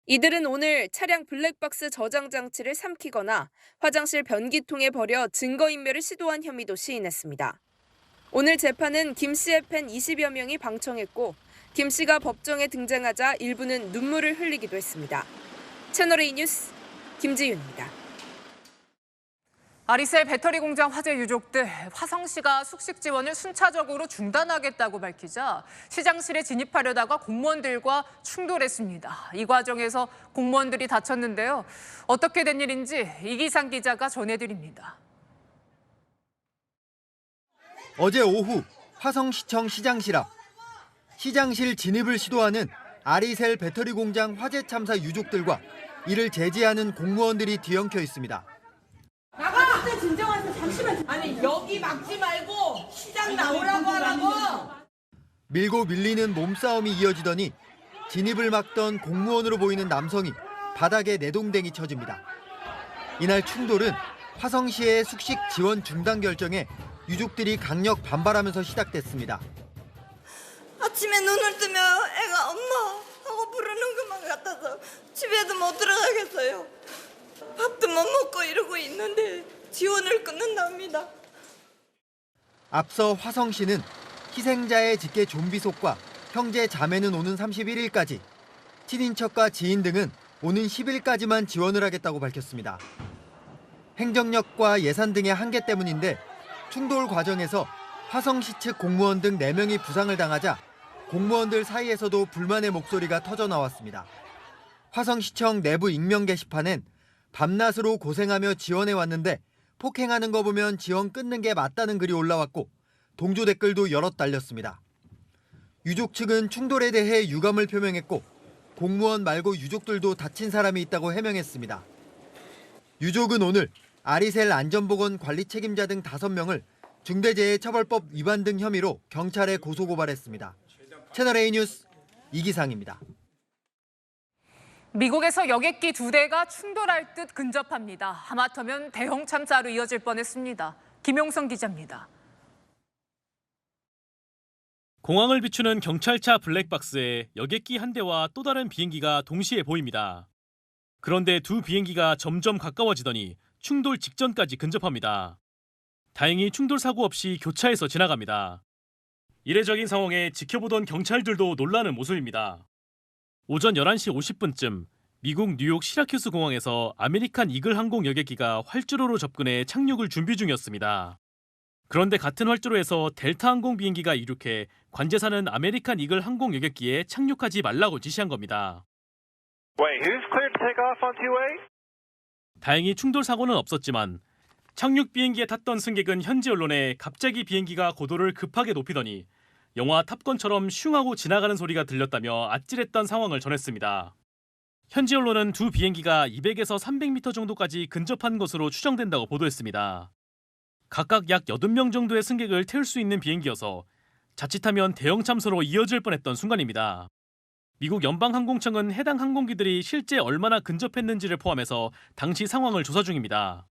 Speaker 17: 이들은 오늘 차량 블랙박스 저장 장치를 삼키거나 화장실 변기통에 버려 증거인멸을 시도한 혐의도 시인했습니다. 오늘 재판은 김 씨의 팬 20여 명이 방청했고 김 씨가 법정에 등장하자 일부는 눈물을 흘리기도 했습니다. 채널A 뉴스 김지윤입니다.
Speaker 6: 아리셀 배터리 공장 화재 유족들, 화성시가 숙식 지원을 순차적으로 중단하겠다고 밝히자 시장실에 진입하려다가 공무원들과 충돌했습니다. 이 과정에서 공무원들이 다쳤는데요. 어떻게 된 일인지 이기상 기자가 전해드립니다.
Speaker 2: 어제 오후 화성시청 시장실 앞. 시장실 진입을 시도하는 아리셀 배터리 공장 화재 참사 유족들과 이를 제지하는 공무원들이 뒤엉켜 있습니다.
Speaker 3: 나가! 진정해서 잠시만. 아니 여기 막지 말고 시장 나오라고 하라고.
Speaker 2: 밀고 밀리는 몸싸움이 이어지더니 진입을 막던 공무원으로 보이는 남성이 바닥에 내동댕이 쳐집니다. 이날 충돌은 화성시의 숙식 지원 중단 결정에 유족들이 강력 반발하면서 시작됐습니다.
Speaker 3: 아침에 눈을 뜨면 애가 엄마 하고 부르는 것만 같아서 집에도 못 들어가겠어요. 밥도 못 먹고 이러고 있는데 지원을 끊는답니다.
Speaker 2: 앞서 화성시는 희생자의 직계 좀비속과 형제 자매는 오는 31일까지, 친인척과 지인 등은 오는 10일까지만 지원을 하겠다고 밝혔습니다. 행정력과 예산 등의 한계 때문인데 충돌 과정에서 화성시 측 공무원 등 4명이 부상을 당하자 공무원들 사이에서도 불만의 목소리가 터져 나왔습니다. 화성시청 내부 익명 게시판엔 밤낮으로 고생하며 지원해 왔는데 폭행하는 거 보면 지원 끊는 게 맞다는 글이 올라왔고 동조 댓글도 여럿 달렸습니다. 유족 측은 충돌에 대해 유감을 표명했고 공무원 말고 유족들도 다친 사람이 있다고 해명했습니다. 유족은 오늘 아리셀 안전보건 관리 책임자 등 5명을 중대재해처벌법 위반 등 혐의로 경찰에 고소고발했습니다. 채널A 뉴스 이기상입니다.
Speaker 6: 미국에서 여객기 2대가 충돌할 듯 근접합니다. 하마터면 대형 참사로 이어질 뻔했습니다. 김용성 기자입니다.
Speaker 4: 공항을 비추는 경찰차 블랙박스에 여객기 한 대와 또 다른 비행기가 동시에 보입니다. 그런데 두 비행기가 점점 가까워지더니 충돌 직전까지 근접합니다. 다행히 충돌 사고 없이 교차해서 지나갑니다. 이례적인 상황에 지켜보던 경찰들도 놀라는 모습입니다. 오전 11시 50분쯤 미국 뉴욕 시라큐스 공항에서 아메리칸 이글 항공 여객기가 활주로로 접근해 착륙을 준비 중이었습니다. 그런데 같은 활주로에서 델타 항공 비행기가 이륙해 관제사는 아메리칸 이글 항공 여객기에 착륙하지 말라고 지시한 겁니다. 다행히 충돌 사고는 없었지만 착륙 비행기에 탔던 승객은 현지 언론에 갑자기 비행기가 고도를 급하게 높이더니 영화 탑건처럼 슝하고 지나가는 소리가 들렸다며 아찔했던 상황을 전했습니다. 현지 언론은 두 비행기가 200에서 300m 정도까지 근접한 것으로 추정된다고 보도했습니다. 각각 약 80명 정도의 승객을 태울 수 있는 비행기여서 자칫하면 대형 참사로 이어질 뻔했던 순간입니다. 미국 연방항공청은 해당 항공기들이 실제 얼마나 근접했는지를 포함해서 당시 상황을 조사 중입니다.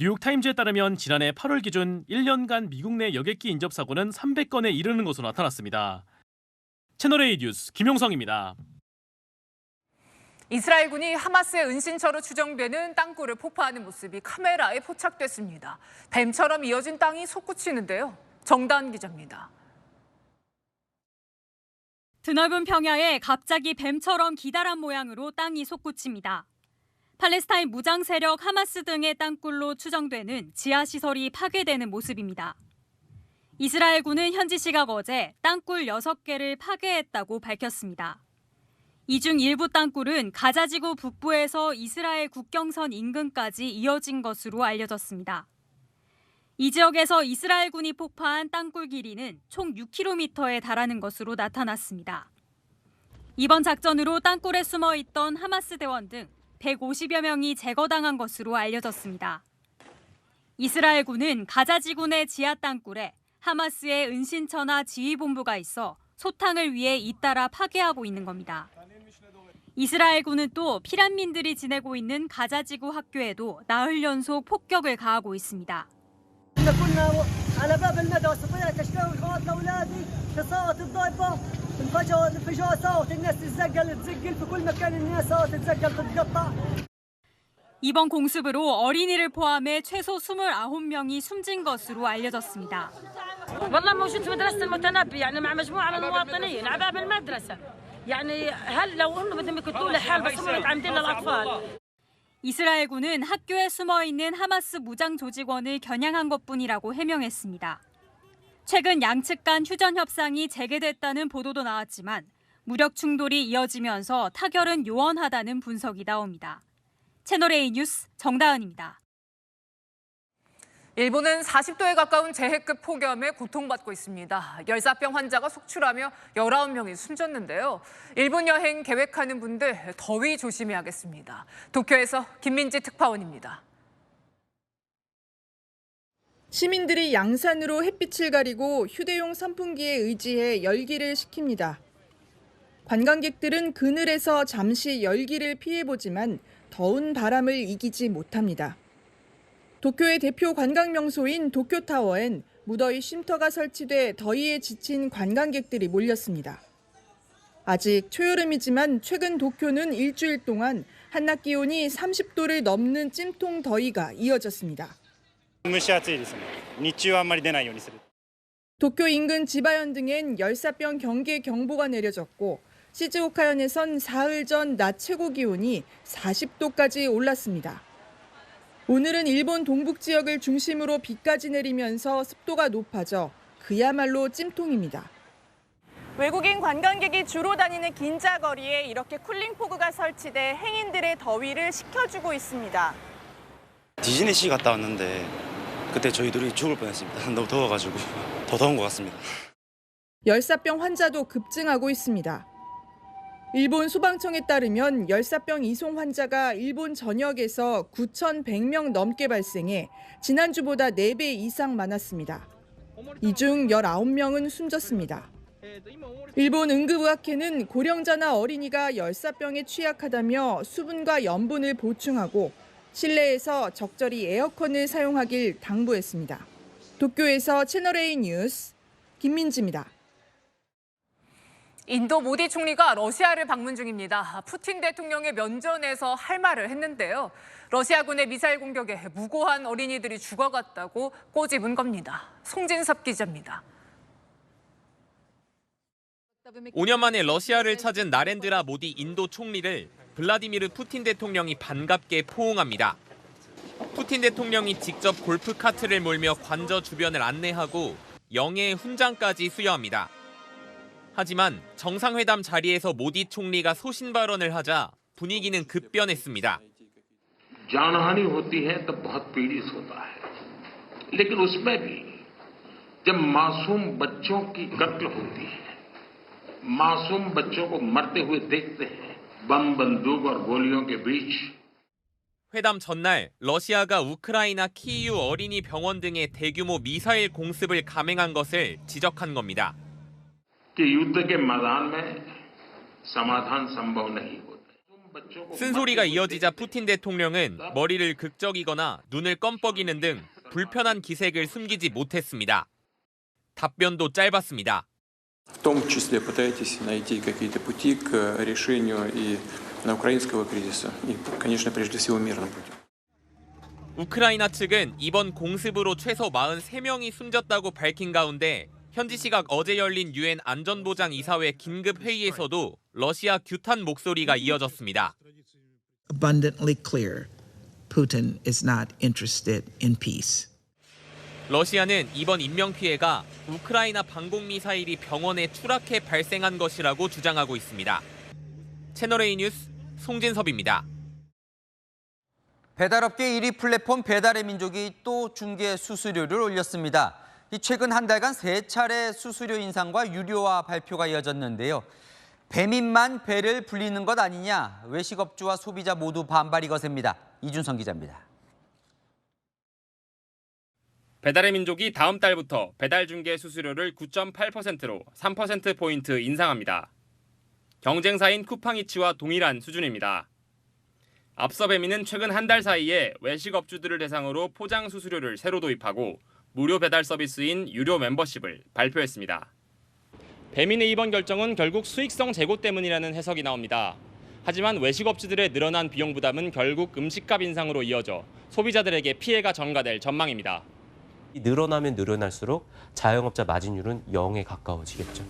Speaker 4: 뉴욕타임즈에 따르면 지난해 8월 기준 1년간 미국 내 여객기 인접 사고는 300건에 이르는 것으로 나타났습니다. 채널A 뉴스 김용성입니다.
Speaker 6: 이스라엘군이 하마스의 은신처로 추정되는 땅굴을 폭파하는 모습이 카메라에 포착됐습니다. 뱀처럼 이어진 땅이 솟구치는데요. 정다은 기자입니다.
Speaker 5: 드넓은 평야에 갑자기 뱀처럼 기다란 모양으로 땅이 솟구칩니다. 팔레스타인 무장 세력 하마스 등의 땅굴로 추정되는 지하시설이 파괴되는 모습입니다. 이스라엘군은 현지 시각 어제 땅굴 6개를 파괴했다고 밝혔습니다. 이 중 일부 땅굴은 가자지구 북부에서 이스라엘 국경선 인근까지 이어진 것으로 알려졌습니다. 이 지역에서 이스라엘군이 폭파한 땅굴 길이는 총 6km에 달하는 것으로 나타났습니다. 이번 작전으로 땅굴에 숨어 있던 하마스 대원 등 150여 명이 제거당한 것으로 알려졌습니다. 이스라엘군은 가자지구 내 지하 땅굴에 하마스의 은신처나 지휘본부가 있어 소탕을 위해 잇따라 파괴하고 있는 겁니다. 이스라엘군은 또 피란민들이 지내고 있는 가자지구 학교에도 나흘 연속 폭격을 가하고 있습니다. 이번 공습으로 어린이를 포함해 최소 29명이 숨진 것으로 알려졌습니다.
Speaker 13: والله موجود في مدرسة المتنبي يعني مع مجموعة من المواطنين على باب المدرسة يعني هل لو انه بدهم يقتلوا لحال بس عندنا الاطفال
Speaker 5: 이스라엘군은 학교에 숨어있는 하마스 무장 조직원을 겨냥한 것뿐이라고 해명했습니다. 최근 양측 간 휴전 협상이 재개됐다는 보도도 나왔지만 무력 충돌이 이어지면서 타결은 요원하다는 분석이 나옵니다. 채널A 뉴스 정다은입니다.
Speaker 6: 일본은 40도에 가까운 재해급 폭염에 고통받고 있습니다. 열사병 환자가 속출하며 19명이 숨졌는데요. 일본 여행 계획하는 분들 더위 조심해야겠습니다. 도쿄에서 김민지 특파원입니다.
Speaker 18: 시민들이 양산으로 햇빛을 가리고 휴대용 선풍기에 의지해 열기를 식힙니다. 관광객들은 그늘에서 잠시 열기를 피해보지만 더운 바람을 이기지 못합니다. 도쿄의 대표 관광 명소인 도쿄타워엔 무더위 쉼터가 설치돼 더위에 지친 관광객들이 몰렸습니다. 아직 초여름이지만 최근 도쿄는 일주일 동안 한낮 기온이 30도를 넘는 찜통 더위가 이어졌습니다. 도쿄 인근 지바현 등엔 열사병 경계 경보가 내려졌고 시즈오카현에선 사흘 전 낮 최고 기온이 40도까지 올랐습니다. 오늘은 일본 동북 지역을 중심으로 비까지 내리면서 습도가 높아져 그야말로 찜통입니다.
Speaker 20: 외국인 관광객이 주로 다니는 긴자거리에 이렇게 쿨링포그가 설치돼 행인들의 더위를 식혀주고 있습니다.
Speaker 21: 디즈니시 갔다 왔는데 그때 저희들이 죽을 뻔했습니다. 너무 더워가지고 더 더운 것 같습니다.
Speaker 18: 열사병 환자도 급증하고 있습니다. 일본 소방청에 따르면 열사병 이송 환자가 일본 전역에서 9,100명 넘게 발생해 지난주보다 4배 이상 많았습니다. 이 중 19명은 숨졌습니다. 일본 응급의학회는 고령자나 어린이가 열사병에 취약하다며 수분과 염분을 보충하고 실내에서 적절히 에어컨을 사용하길 당부했습니다. 도쿄에서 채널A 뉴스 김민지입니다.
Speaker 6: 인도 모디 총리가 러시아를 방문 중입니다. 푸틴 대통령의 면전에서 할 말을 했는데요. 러시아군의 미사일 공격에 무고한 어린이들이 죽어갔다고 꼬집은 겁니다. 송진섭 기자입니다.
Speaker 22: 5년 만에 러시아를 찾은 나렌드라 모디 인도 총리를 블라디미르 푸틴 대통령이 반갑게 포옹합니다. 푸틴 대통령이 직접 골프 카트를 몰며 관저 주변을 안내하고 영예의 훈장까지 수여합니다. 하지만 정상회담 자리에서 모디 총리가 소신 발언을 하자 분위기는 급변했습니다.
Speaker 23: जानहानि होती है तो बहुत पीड़ित होता है, लेकिन उसमें भी जब मासूम बच्चों की कत्ल होती है, मासूम बच्चों को मरते हुए देखते हैं बम बंदूक और गोलियों के बीच.
Speaker 22: 회담 전날 러시아가 우크라이나 키이우 어린이 병원 등에 대규모 미사일 공습을 감행한 것을 지적한 겁니다.
Speaker 23: युद्ध के मैदान में समाधान संभव नहीं होता.
Speaker 22: 쓴소리가 이어지자 푸틴 대통령은 머리를 극적이거나 눈을 껌뻑이는 등 불편한 기색을 숨기지 못했습니다. 답변도 짧았습니다.
Speaker 26: В том числе пытаетесь найти какие-то пути к решению и украинского кризиса, и, конечно, прежде всего мирным путем.
Speaker 22: 우크라이나 측은 이번 공습으로 최소 43명이 숨졌다고 밝힌 가운데 현지 시각 어제 열린 유엔 안전보장 이사회 긴급 회의에서도 러시아 규탄 목소리가 이어졌습니다.
Speaker 27: Abundantly clear, Putin is not interested in peace.
Speaker 22: 러시아는 이번 인명 피해가 우크라이나 방공 미사일이 병원에 추락해 발생한 것이라고 주장하고 있습니다. 채널A 뉴스 송진섭입니다.
Speaker 1: 배달업계 1위 플랫폼 배달의 민족이 또 중개 수수료를 올렸습니다. 최근 한 달간 3차례 수수료 인상과 유료화 발표가 이어졌는데요. 배민만 배를 불리는 것 아니냐, 외식업주와 소비자 모두 반발이 거셉니다. 이준성 기자입니다.
Speaker 28: 배달의 민족이 다음 달부터 배달 중개 수수료를 9.8%로 3%포인트 인상합니다. 경쟁사인 쿠팡이츠와 동일한 수준입니다. 앞서 배민은 최근 한 달 사이에 외식업주들을 대상으로 포장 수수료를 새로 도입하고 무료 배달 서비스인 유료 멤버십을 발표했습니다. 배민의 이번 결정은 결국 수익성 제고 때문이라는 해석이 나옵니다. 하지만 외식업주들의 늘어난 비용 부담은 결국 음식값 인상으로 이어져 소비자들에게 피해가 전가될 전망입니다.
Speaker 29: 늘어나면 늘어날수록 자영업자 마진율은 0에 가까워지겠죠.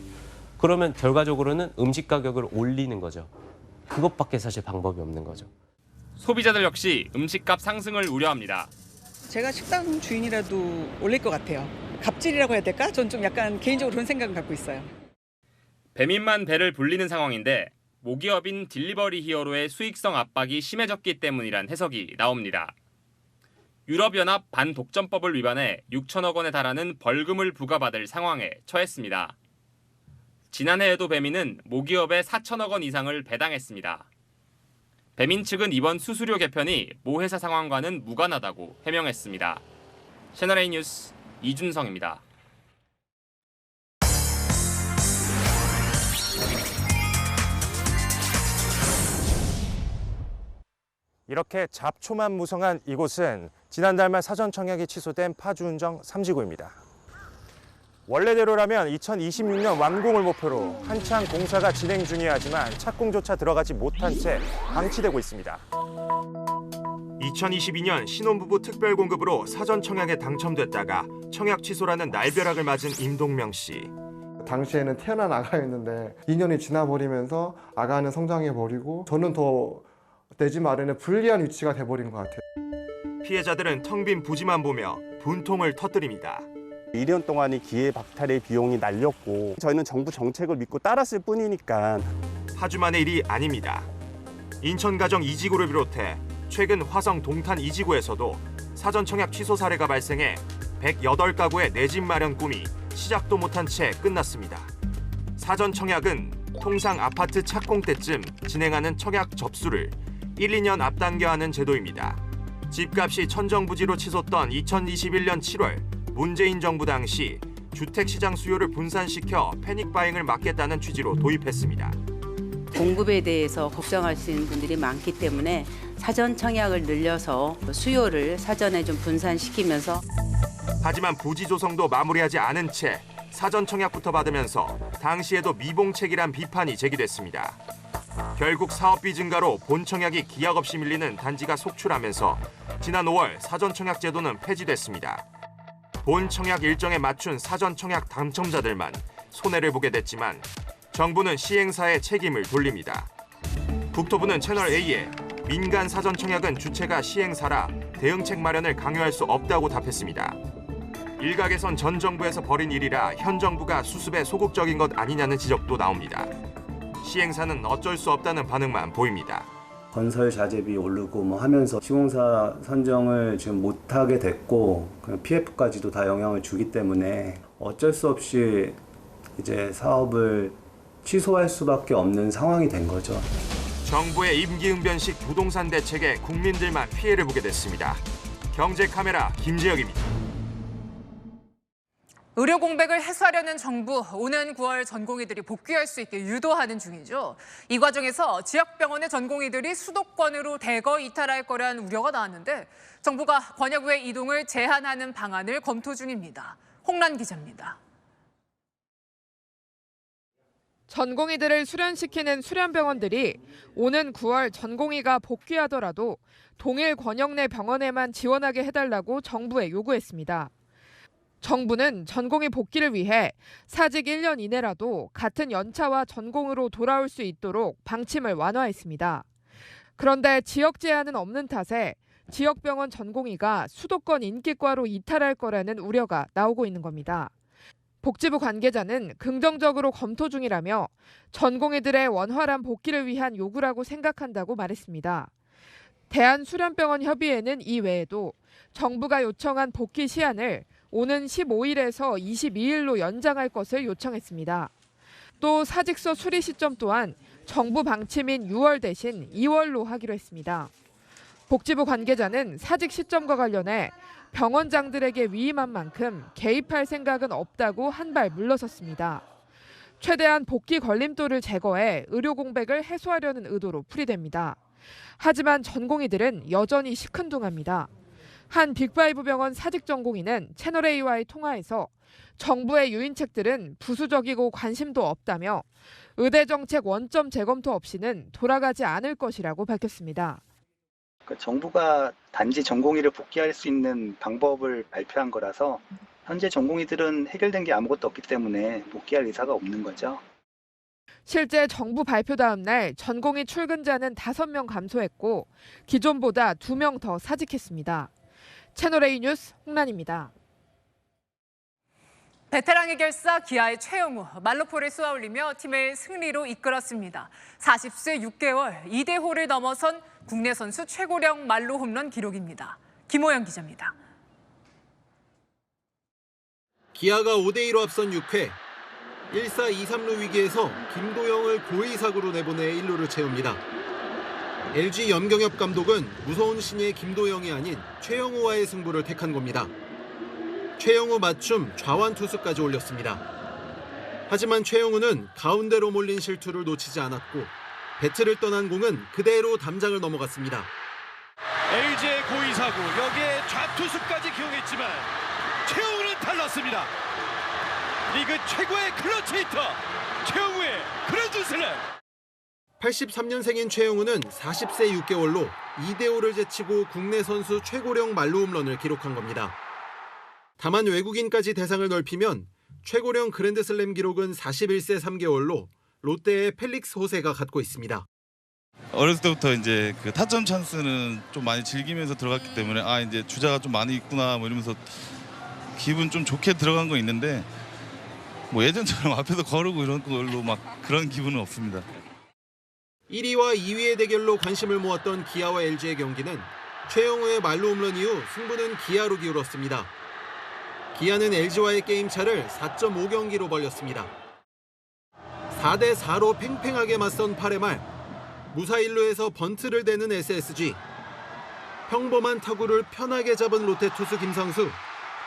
Speaker 29: 그러면 결과적으로는 음식 가격을 올리는 거죠. 그것밖에 사실 방법이 없는 거죠.
Speaker 28: 소비자들 역시 음식값 상승을 우려합니다.
Speaker 7: 제가 식당 주인이라도 올릴 것 같아요. 갑질이라고 해야 될까? 전 좀 약간 개인적으로 그런 생각을 갖고 있어요.
Speaker 28: 배민만 배를 불리는 상황인데 모기업인 딜리버리 히어로의 수익성 압박이 심해졌기 때문이란 해석이 나옵니다. 유럽연합 반독점법을 위반해 6천억 원에 달하는 벌금을 부과받을 상황에 처했습니다. 지난해에도 배민은 모기업에 4천억 원 이상을 배당했습니다. 배민 측은 이번 수수료 개편이 모 회사 상황과는 무관하다고 해명했습니다. 채널A 뉴스 이준성입니다.
Speaker 8: 이렇게 잡초만 무성한 이곳은 지난달 말 사전 청약이 취소된 파주운정 3지구입니다. 원래대로라면 2026년 완공을 목표로 한창 공사가 진행 중이어야 하지만 착공조차 들어가지 못한 채 방치되고 있습니다. 2022년 신혼부부 특별공급으로 사전 청약에 당첨됐다가 청약 취소라는 날벼락을 맞은 임동명 씨.
Speaker 9: 당시에는 태어난 아가였는데 2년이 지나버리면서 아가는 성장해버리고 저는 더 내 집 마련에 불리한 위치가 돼버린 것 같아요.
Speaker 8: 피해자들은 텅 빈 부지만 보며 분통을 터뜨립니다.
Speaker 10: 1년 동안이 기회 박탈의 비용이 날렸고 저희는 정부 정책을 믿고 따랐을 뿐이니까.
Speaker 8: 파주만의 일이 아닙니다. 인천가정 2지구를 비롯해 최근 화성 동탄 2지구에서도 사전 청약 취소 사례가 발생해 108가구의 내 집 마련 꿈이 시작도 못한 채 끝났습니다. 사전 청약은 통상 아파트 착공 때쯤 진행하는 청약 접수를 1, 2년 앞당겨 하는 제도입니다. 집값이 천정부지로 치솟던 2021년 7월 문재인 정부 당시 주택시장 수요를 분산시켜 패닉바잉을 막겠다는 취지로 도입했습니다.
Speaker 11: 공급에 대해서 걱정하시는 분들이 많기 때문에 사전 청약을 늘려서 수요를 사전에 좀 분산시키면서
Speaker 8: 하지만 부지 조성도 마무리하지 않은 채 사전 청약부터 받으면서 당시에도 미봉책이란 비판이 제기됐습니다. 결국 사업비 증가로 본 청약이 기약 없이 밀리는 단지가 속출하면서 지난 5월 사전 청약 제도는 폐지됐습니다. 본 청약 일정에 맞춘 사전 청약 당첨자들만 손해를 보게 됐지만 정부는 시행사에 책임을 돌립니다. 국토부는 채널A에 민간 사전 청약은 주체가 시행사라 대응책 마련을 강요할 수 없다고 답했습니다. 일각에선 전 정부에서 벌인 일이라 현 정부가 수습에 소극적인 것 아니냐는 지적도 나옵니다. 시행사는 어쩔 수 없다는 반응만 보입니다.
Speaker 12: 건설 자재비 오르고 하면서 시공사 선정을 지금 못하게 됐고 PF까지도 다 영향을 주기 때문에 어쩔 수 없이 이제 사업을 취소할 수밖에 없는 상황이 된 거죠.
Speaker 8: 정부의 임기응변식 부동산 대책에 국민들만 피해를 보게 됐습니다. 경제카메라 김재혁입니다.
Speaker 6: 의료 공백을 해소하려는 정부, 오는 9월 전공의들이 복귀할 수 있게 유도하는 중이죠. 이 과정에서 지역병원의 전공의들이 수도권으로 대거 이탈할 거라는 우려가 나왔는데 정부가 관여구의 이동을 제한하는 방안을 검토 중입니다. 홍란 기자입니다.
Speaker 19: 전공의들을 수련시키는 수련병원들이 오는 9월 전공의가 복귀하더라도 동일 권역 내 병원에만 지원하게 해달라고 정부에 요구했습니다. 정부는 전공의 복귀를 위해 사직 1년 이내라도 같은 연차와 전공으로 돌아올 수 있도록 방침을 완화했습니다. 그런데 지역 제한은 없는 탓에 지역병원 전공의가 수도권 인기과로 이탈할 거라는 우려가 나오고 있는 겁니다. 복지부 관계자는 긍정적으로 검토 중이라며 전공의들의 원활한 복귀를 위한 요구라고 생각한다고 말했습니다. 대한수련병원협의회는 이 외에도 정부가 요청한 복귀 시한을 오는 15일에서 22일로 연장할 것을 요청했습니다. 또 사직서 수리 시점 또한 정부 방침인 6월 대신 2월로 하기로 했습니다. 복지부 관계자는 사직 시점과 관련해 병원장들에게 위임한 만큼 개입할 생각은 없다고 한 발 물러섰습니다. 최대한 복귀 걸림돌을 제거해 의료 공백을 해소하려는 의도로 풀이됩니다. 하지만 전공의들은 여전히 시큰둥합니다. 한 빅5 병원 사직 전공의는 채널A와의 통화에서 정부의 유인책들은 부수적이고 관심도 없다며 의대 정책 원점 재검토 없이는 돌아가지 않을 것이라고 밝혔습니다.
Speaker 24: 정부가 단지 전공의를 복귀할 수 있는 방법을 발표한 거라서 현재 전공의들은 해결된 게 아무것도 없기 때문에 복귀할 의사가 없는 거죠.
Speaker 19: 실제 정부 발표 다음 날 전공의 출근자는 5명 감소했고 기존보다 2명 더 사직했습니다. 채널A 뉴스 홍란입니다.
Speaker 6: 베테랑 해결사 기아의 최영우, 말로포를 쏘아올리며 팀을 승리로 이끌었습니다. 40세 6개월 2대 호를 넘어선 국내 선수 최고령 말로 홈런 기록입니다. 김호영 기자입니다.
Speaker 2: 기아가 5대2로 앞선 6회, 1사 2-3루 위기에서 김도영을 고의사구로 내보내 1루를 채웁니다. LG 염경엽 감독은 무서운 신예 김도영이 아닌 최영우와의 승부를 택한 겁니다. 최영우 맞춤 좌완 투수까지 올렸습니다. 하지만 최영우는 가운데로 몰린 실투를 놓치지 않았고 배트를 떠난 공은 그대로 담장을 넘어갔습니다.
Speaker 3: LG의 고의사구, 여기에 좌투수까지 기용했지만 최영우는 달랐습니다. 리그 최고의 클러치 히터 최영우의 그랜드슬램.
Speaker 2: 83년생인 최영우는 40세 6개월로 2대5를 제치고 국내 선수 최고령 말로 홈런을 기록한 겁니다. 다만 외국인까지 대상을 넓히면 최고령 그랜드슬램 기록은 41세 3개월로 롯데의 펠릭스 호세가 갖고 있습니다.
Speaker 4: 어렸을 때부터 이제 그 타점 찬스는 좀 많이 즐기면서 들어갔기 때문에 이제 주자가 좀 많이 있구나 뭐 이러면서 기분 좀 좋게 들어간 거 있는데 뭐 예전처럼 앞에서 거르고 이런 걸로 막 그런 기분은 없습니다.
Speaker 2: 1위와 2위의 대결로 관심을 모았던 기아와 LG의 경기는 최영우의 말로 홈런 이후 승부는 기아로 기울었습니다. 기아는 LG와의 게임차를 4.5경기로 벌렸습니다. 4대4로 팽팽하게 맞선 8회 말 무사 1루에서 번트를 대는 SSG. 평범한 타구를 편하게 잡은 롯데 투수 김상수.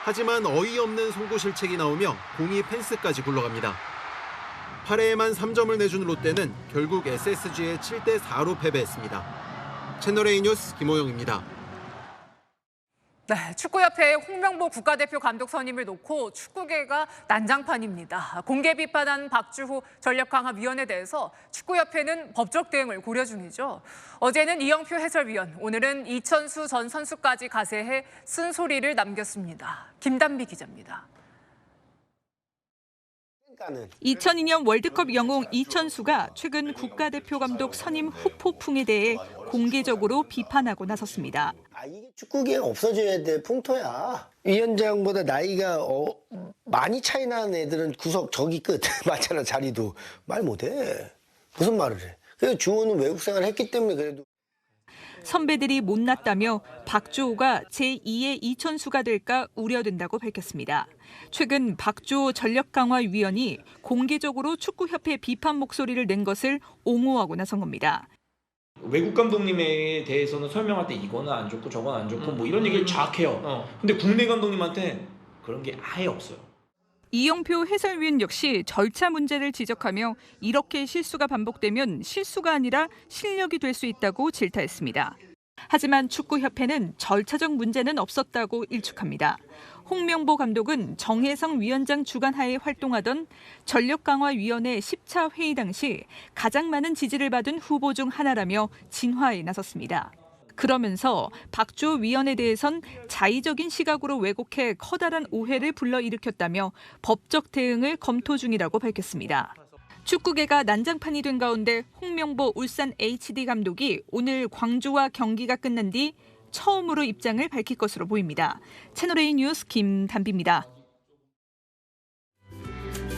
Speaker 2: 하지만 어이없는 송구 실책이 나오며 공이 펜스까지 굴러갑니다. 8회에만 3점을 내준 롯데는 결국 SSG에 7대4로 패배했습니다. 채널A 뉴스 김호영입니다.
Speaker 6: 네, 축구협회의 홍명보 국가대표 감독 선임을 놓고 축구계가 난장판입니다. 공개 비판한 박주호 전력강화위원에 대해서 축구협회는 법적 대응을 고려 중이죠. 어제는 이영표 해설위원, 오늘은 이천수 전 선수까지 가세해 쓴소리를 남겼습니다. 김단비 기자입니다.
Speaker 13: 2002년 월드컵 영웅 이천수가 최근 국가대표 감독 선임 후폭풍에 대해 공개적으로 비판하고 나섰습니다.
Speaker 14: 이게 축구계가 없어져야 될 풍토야. 위원장보다 나이가 많이 차이 나는 애들은 구석 저기 끝 맞잖아. 자리도 말 못해. 무슨 말을 해. 그래서 주호는 외국 생활을 했기 때문에 그래도.
Speaker 13: 선배들이 못났다며 박주호가 제2의 이천수가 될까 우려된다고 밝혔습니다. 최근 박주호 전력강화위원이 공개적으로 축구협회 비판 목소리를 낸 것을 옹호하고 나선 겁니다.
Speaker 15: 외국 감독님에 대해서는 설명할 때 이거는 안 좋고 저건 안 좋고 뭐 이런 얘기를 쫙 해요. 근데 국내 감독님한테 그런 게 아예 없어요.
Speaker 13: 이영표 해설위원 역시 절차 문제를 지적하며 이렇게 실수가 반복되면 실수가 아니라 실력이 될 수 있다고 질타했습니다. 하지만 축구협회는 절차적 문제는 없었다고 일축합니다. 홍명보 감독은 정혜성 위원장 주관하에 활동하던 전력강화위원회 10차 회의 당시 가장 많은 지지를 받은 후보 중 하나라며 진화에 나섰습니다. 그러면서 박주호 위원에 대해선 자의적인 시각으로 왜곡해 커다란 오해를 불러일으켰다며 법적 대응을 검토 중이라고 밝혔습니다. 축구계가 난장판이 된 가운데 홍명보 울산 HD 감독이 오늘 광주와 경기가 끝난 뒤 처음으로 입장을 밝힐 것으로 보입니다. 채널A 뉴스 김단비입니다.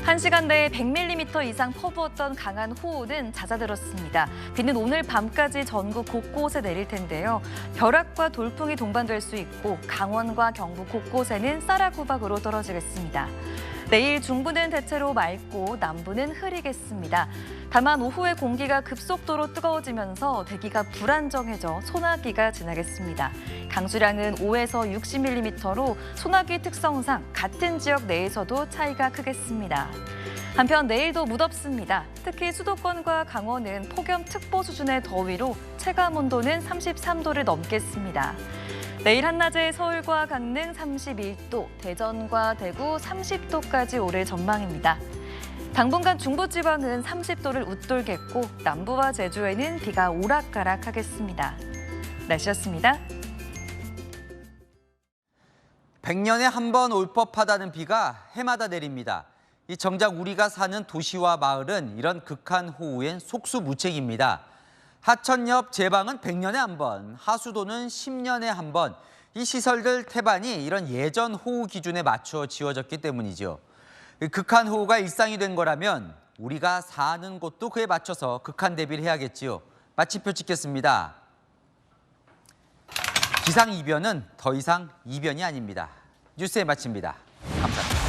Speaker 16: 1시간 내에 100mm 이상 퍼부었던 강한 호우는 잦아들었습니다. 비는 오늘 밤까지 전국 곳곳에 내릴 텐데요. 벼락과 돌풍이 동반될 수 있고 강원과 경북 곳곳에는 쌀아구박으로 떨어지겠습니다. 내일 중부는 대체로 맑고 남부는 흐리겠습니다. 다만 오후에 공기가 급속도로 뜨거워지면서 대기가 불안정해져 소나기가 지나겠습니다. 강수량은 5에서 60mm로 소나기 특성상 같은 지역 내에서도 차이가 크겠습니다. 한편 내일도 무덥습니다. 특히 수도권과 강원은 폭염특보 수준의 더위로 체감온도는 33도를 넘겠습니다. 내일 한낮에 서울과 강릉 31도, 대전과 대구 30도까지 오를 전망입니다. 당분간 중부지방은 30도를 웃돌겠고 남부와 제주에는 비가 오락가락하겠습니다. 날씨였습니다.
Speaker 1: 100년에 한 번 올 법하다는 비가 해마다 내립니다. 이 정작 우리가 사는 도시와 마을은 이런 극한 호우엔 속수무책입니다. 하천 옆 제방은 100년에 한 번, 하수도는 10년에 한 번. 이 시설들 태반이 이런 예전 호우 기준에 맞춰 지어졌기 때문이죠. 극한 호우가 일상이 된 거라면 우리가 사는 곳도 그에 맞춰서 극한 대비를 해야겠지요. 마침표 찍겠습니다. 기상이변은 더 이상 이변이 아닙니다. 뉴스에 마칩니다. 감사합니다.